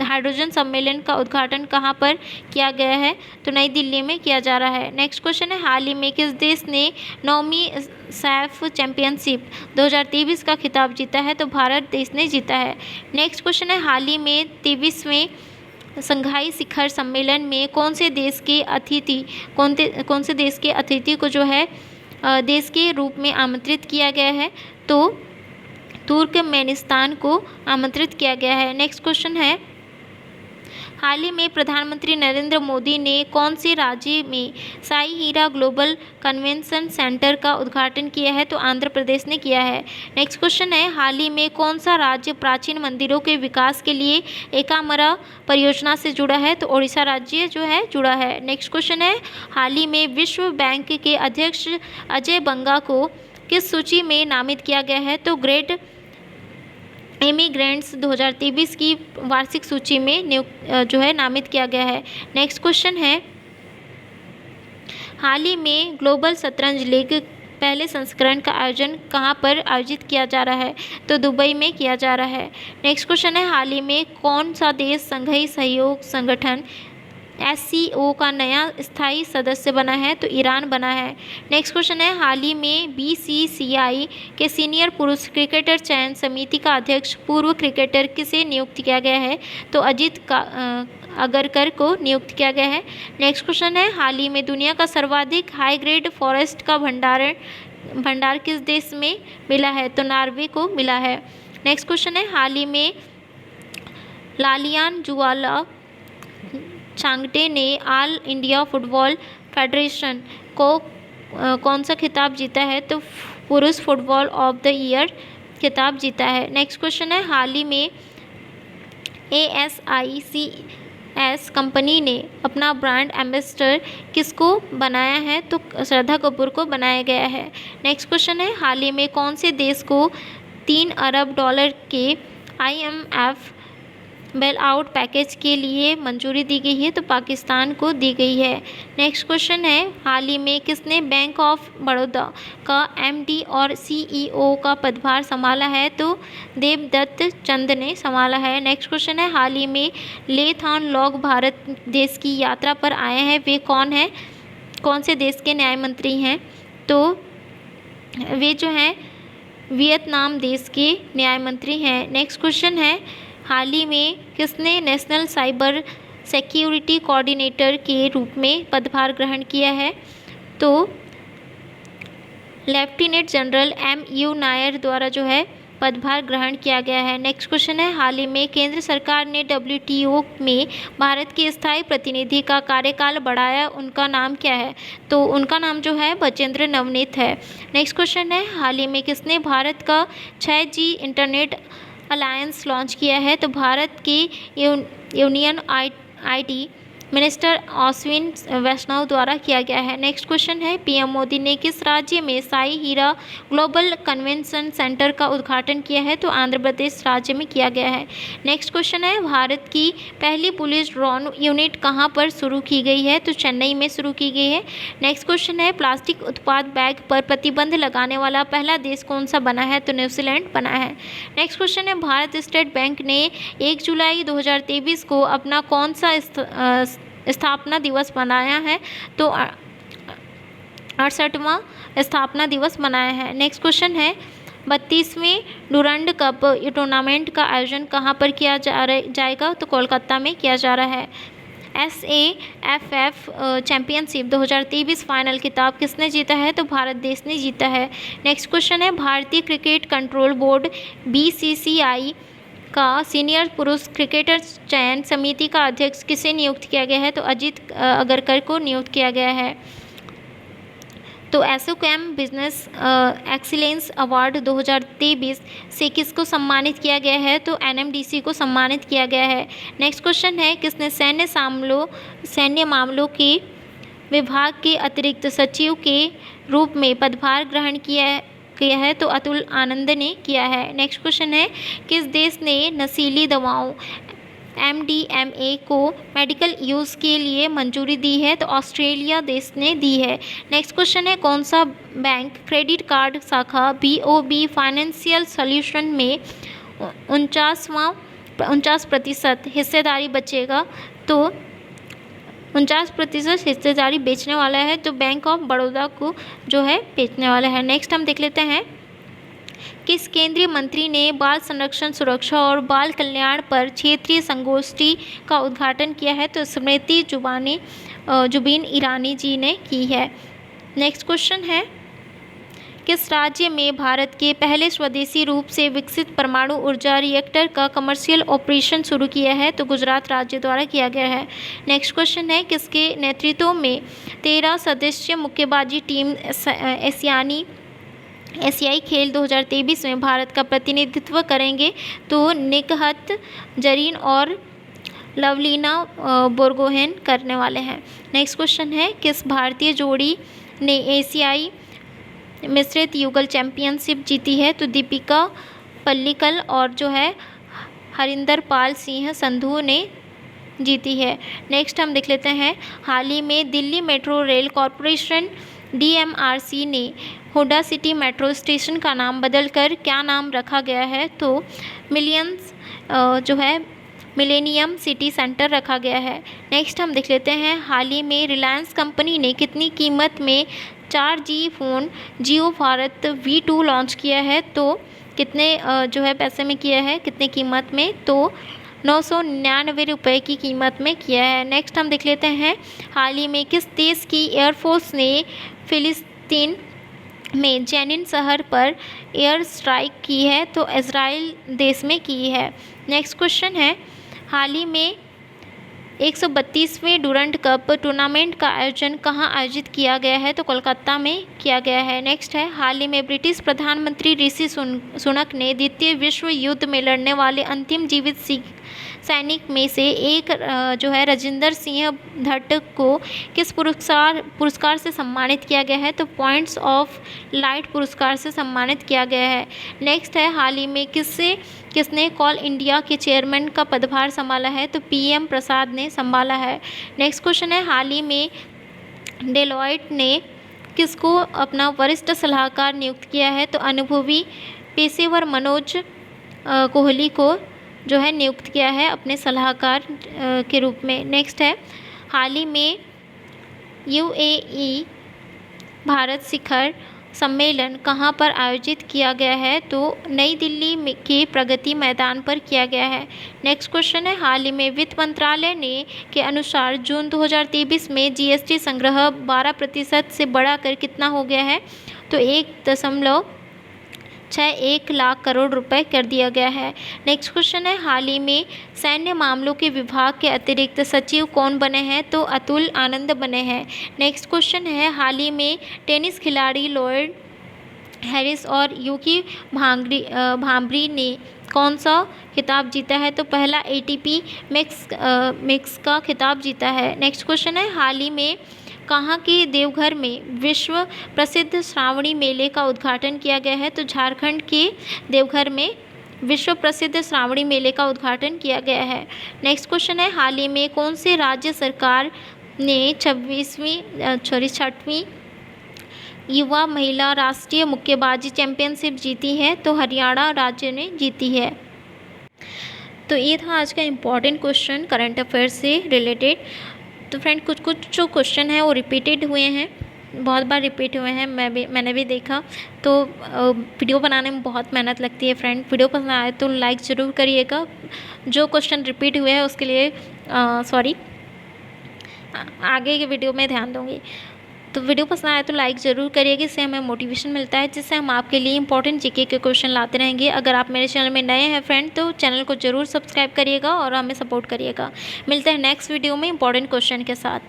हाइड्रोजन सम्मेलन का उद्घाटन कहां पर किया गया है? तो नई दिल्ली में किया जा रहा है। नेक्स्ट क्वेश्चन है, हाल ही में किस देश ने 9वीं सैफ चैंपियनशिप 2023 का खिताब जीता है? तो भारत देश ने जीता है। नेक्स्ट क्वेश्चन है, हाल ही में 23वें संघाई शिखर सम्मेलन में कौन से देश के अतिथि को जो है देश के रूप में आमंत्रित किया गया है? तो तुर्कमेनिस्तान को आमंत्रित किया गया है। नेक्स्ट क्वेश्चन है, हाल ही में प्रधानमंत्री नरेंद्र मोदी ने कौन से राज्य में साई हीरा ग्लोबल कन्वेंशन सेंटर का उद्घाटन किया है? तो आंध्र प्रदेश ने किया है। नेक्स्ट क्वेश्चन है, हाल ही में कौन सा राज्य प्राचीन मंदिरों के विकास के लिए एकामरा परियोजना से जुड़ा है? तो ओडिशा राज्य जो है जुड़ा है। नेक्स्ट क्वेश्चन है, हाल ही में विश्व बैंक के अध्यक्ष अजय बंगा को किस सूची में नामित किया गया है? तो ग्रेट इमिग्रेंट्स 2023 की वार्षिक सूची में नामित किया गया है। नेक्स्ट क्वेश्चन है, हाल ही में ग्लोबल शतरंज लीग पहले संस्करण का आयोजन कहां पर आयोजित किया जा रहा है? तो दुबई में किया जा रहा है। नेक्स्ट क्वेश्चन है, हाल ही में कौन सा देश संघीय सहयोग संगठन SCO का नया स्थायी सदस्य बना है? तो ईरान बना है। नेक्स्ट क्वेश्चन है, हाल ही में BCCI के सीनियर पुरुष क्रिकेटर चयन समिति का अध्यक्ष पूर्व क्रिकेटर किसे नियुक्त किया गया है? तो अजीत अगरकर को नियुक्त किया गया है। नेक्स्ट क्वेश्चन है, हाल ही में दुनिया का सर्वाधिक हाई ग्रेड फॉरेस्ट का भंडार किस देश में मिला है? तो नॉर्वे को मिला है। नेक्स्ट क्वेश्चन है, हाल ही में लालियान जुआला चांगटे ने ऑल इंडिया फुटबॉल फेडरेशन को कौन सा खिताब जीता है? तो पुरुष फुटबॉल ऑफ द ईयर खिताब जीता है। नेक्स्ट क्वेश्चन है, हाल ही में एस कंपनी ने अपना ब्रांड एम्बेसडर किसको बनाया है? तो श्रद्धा कपूर को बनाया गया है। नेक्स्ट क्वेश्चन है, हाल ही में कौन से देश को 3 अरब डॉलर के IMF बेल आउट पैकेज के लिए मंजूरी दी गई है? तो पाकिस्तान को दी गई है। नेक्स्ट क्वेश्चन है, हाल ही में किसने बैंक ऑफ बड़ौदा का MD और CEO का पदभार संभाला है? तो देवदत्त चंद ने संभाला है। नेक्स्ट क्वेश्चन है, हाल ही में ले थान लोग भारत देश की यात्रा पर आए हैं, वे कौन हैं? कौन से देश के न्याय मंत्री हैं? तो वे जो हैं वियतनाम देश के न्याय मंत्री हैं। नेक्स्ट क्वेश्चन है, हाल ही में किसने नेशनल साइबर सिक्योरिटी कोऑर्डिनेटर के रूप में पदभार ग्रहण किया है? तो लेफ्टिनेंट जनरल MU नायर द्वारा जो है पदभार ग्रहण किया गया है। नेक्स्ट क्वेश्चन है, हाल ही में केंद्र सरकार ने WTO में भारत के स्थायी प्रतिनिधि का कार्यकाल बढ़ाया, उनका नाम क्या है? तो उनका नाम जो है बचेंद्र नवनीत है। नेक्स्ट क्वेश्चन है, हाल ही में किसने भारत का 6G इंटरनेट अलायंस लॉन्च किया है? तो भारत के यूनियन IT मिनिस्टर अश्विन वैष्णव द्वारा किया गया है। नेक्स्ट क्वेश्चन है, PM मोदी ने किस राज्य में साई हीरा ग्लोबल कन्वेंशन सेंटर का उद्घाटन किया है? तो आंध्र प्रदेश राज्य में किया गया है। नेक्स्ट क्वेश्चन है, भारत की पहली पुलिस ड्रोन यूनिट कहाँ पर शुरू की गई है? तो चेन्नई में शुरू की गई है। नेक्स्ट क्वेश्चन है, प्लास्टिक उत्पाद बैग पर प्रतिबंध लगाने वाला पहला देश कौन सा बना है? तो न्यूजीलैंड बना है। नेक्स्ट क्वेश्चन है, भारत स्टेट बैंक ने 1 जुलाई 2023 को अपना कौन सा स्थापना दिवस मनाया है? तो 68वां स्थापना दिवस मनाया है। नेक्स्ट क्वेश्चन है, 32वें डूरंड कप टूर्नामेंट का आयोजन कहाँ पर किया जाएगा? तो कोलकाता में किया जा रहा है। SAFF चैम्पियनशिप 2023 फाइनल खिताब किसने जीता है? तो भारत देश ने जीता है। नेक्स्ट क्वेश्चन है, भारतीय क्रिकेट कंट्रोल बोर्ड BCCI का सीनियर पुरुष क्रिकेटर चयन समिति का अध्यक्ष किसे नियुक्त किया गया है? तो अजीत अगरकर को नियुक्त किया गया है। तो एसोचैम बिजनेस एक्सीलेंस अवार्ड 2023 से किसको सम्मानित किया गया है? तो NMDC को सम्मानित किया गया है। नेक्स्ट क्वेश्चन है, किसने सैन्य मामलों के विभाग के अतिरिक्त सचिव के रूप में पदभार ग्रहण किया है? तो अतुल आनंद ने किया है। नेक्स्ट क्वेश्चन है, किस देश ने नशीली दवाओं MDMA को मेडिकल यूज़ के लिए मंजूरी दी है? तो ऑस्ट्रेलिया देश ने दी है। नेक्स्ट क्वेश्चन है, कौन सा बैंक क्रेडिट कार्ड शाखा BOB फाइनेंशियल सॉल्यूशन में 49% हिस्सेदारी बचेगा? तो 49% हिस्सेदारी बेचने वाला है, तो बैंक ऑफ बड़ौदा को जो है बेचने वाला है। नेक्स्ट हम देख लेते हैं, किस केंद्रीय मंत्री ने बाल संरक्षण सुरक्षा और बाल कल्याण पर क्षेत्रीय संगोष्ठी का उद्घाटन किया है? तो स्मृति जुबिन ईरानी जी ने की है। नेक्स्ट क्वेश्चन है, किस राज्य में भारत के पहले स्वदेशी रूप से विकसित परमाणु ऊर्जा रिएक्टर का कमर्शियल ऑपरेशन शुरू किया है? तो गुजरात राज्य द्वारा किया गया है। नेक्स्ट क्वेश्चन है, किसके नेतृत्व में 13 सदस्य मुक्केबाजी टीम एशियाई खेल 2023 में भारत का प्रतिनिधित्व करेंगे? तो निकहत जरीन और लवलीना बोरगोहेन करने वाले हैं। नेक्स्ट क्वेश्चन है, किस भारतीय जोड़ी ने एशियाई मिश्रित युगल चैंपियनशिप जीती है? तो दीपिका पल्लिकल और जो है हरिंदर पाल सिंह संधू ने जीती है। नेक्स्ट हम देख लेते हैं, हाल ही में Delhi metro rail corporation DMRC ने हुडा सिटी मेट्रो स्टेशन का नाम बदलकर क्या नाम रखा गया है? तो मिलेनियम सिटी सेंटर रखा गया है। नेक्स्ट हम देख लेते हैं, हाल ही में रिलायंस कंपनी ने कितनी कीमत में 4G फ़ोन जियो भारत V2 लॉन्च किया है? तो कितने जो है पैसे में किया है, कितने कीमत में? तो 999 रुपये की कीमत में किया है। नेक्स्ट हम देख लेते हैं, हाल ही में किस देश की एयरफोर्स ने फिलिस्तीन में जेनिन शहर पर एयर स्ट्राइक की है? तो इजराइल देश में की है। नेक्स्ट क्वेश्चन है, हाल ही में 132वें डूरंड कप टूर्नामेंट का आयोजन कहाँ आयोजित किया गया है? तो कोलकाता में किया गया है। नेक्स्ट है, हाल ही में ब्रिटिश प्रधानमंत्री ऋषि सुनक ने द्वितीय विश्व युद्ध में लड़ने वाले अंतिम जीवित सिख सैनिक में से एक जो है राजेंद्र सिंह भट्ट को किस पुरस्कार से सम्मानित किया गया है? तो पॉइंट्स ऑफ लाइट पुरस्कार से सम्मानित किया गया है। नेक्स्ट है, हाल ही में किसने कॉल इंडिया के चेयरमैन का पदभार संभाला है? तो PM प्रसाद ने संभाला है। नेक्स्ट क्वेश्चन है, हाल ही में डेलॉयट ने किसको अपना वरिष्ठ सलाहकार नियुक्त किया है? तो अनुभवी पेशेवर मनोज कोहली को जो है नियुक्त किया है अपने सलाहकार के रूप में। नेक्स्ट है, हाल ही में UAE भारत शिखर सम्मेलन कहाँ पर आयोजित किया गया है? तो नई दिल्ली के प्रगति मैदान पर किया गया है। नेक्स्ट क्वेश्चन है, हाल ही में वित्त मंत्रालय ने के अनुसार जून 2023 में GST संग्रह 12% से बढ़ाकर कितना हो गया है? तो 1.61 लाख करोड़ रुपए कर दिया गया है। नेक्स्ट क्वेश्चन है, हाल ही में सैन्य मामलों के विभाग के अतिरिक्त सचिव कौन बने हैं? तो अतुल आनंद बने हैं। नेक्स्ट क्वेश्चन है, हाल ही में टेनिस खिलाड़ी लॉयड हैरिस और यूकी भांब्री ने कौन सा खिताब जीता है? तो पहला ATP मिक्स का खिताब जीता है। नेक्स्ट क्वेश्चन है, हाल ही में कहाँ के देवघर में विश्व प्रसिद्ध श्रावणी मेले का उद्घाटन किया गया है? तो झारखंड के देवघर में विश्व प्रसिद्ध श्रावणी मेले का उद्घाटन किया गया है। नेक्स्ट क्वेश्चन है, हाल ही में कौन से राज्य सरकार ने 6वीं युवा महिला राष्ट्रीय मुक्केबाजी चैंपियनशिप जीती है? तो हरियाणा राज्य ने जीती है। तो ये था आज का इम्पॉर्टेंट क्वेश्चन करंट अफेयर से रिलेटेड। तो फ्रेंड कुछ जो क्वेश्चन है वो रिपीटेड हुए हैं, बहुत बार रिपीट हुए हैं, मैंने भी देखा। तो वीडियो बनाने में बहुत मेहनत लगती है फ्रेंड। वीडियो पसंद आए तो लाइक ज़रूर करिएगा। जो क्वेश्चन रिपीट हुए हैं उसके लिए सॉरी, आगे के वीडियो में ध्यान दूँगी। तो वीडियो पसंद आए तो लाइक ज़रूर करिएगा, इससे हमें मोटिवेशन मिलता है, जिससे हम आपके लिए इंपॉर्टेंट GK के क्वेश्चन लाते रहेंगे। अगर आप मेरे चैनल में नए हैं फ्रेंड तो चैनल को ज़रूर सब्सक्राइब करिएगा और हमें सपोर्ट करिएगा। मिलते हैं नेक्स्ट वीडियो में इंपॉर्टेंट क्वेश्चन के साथ।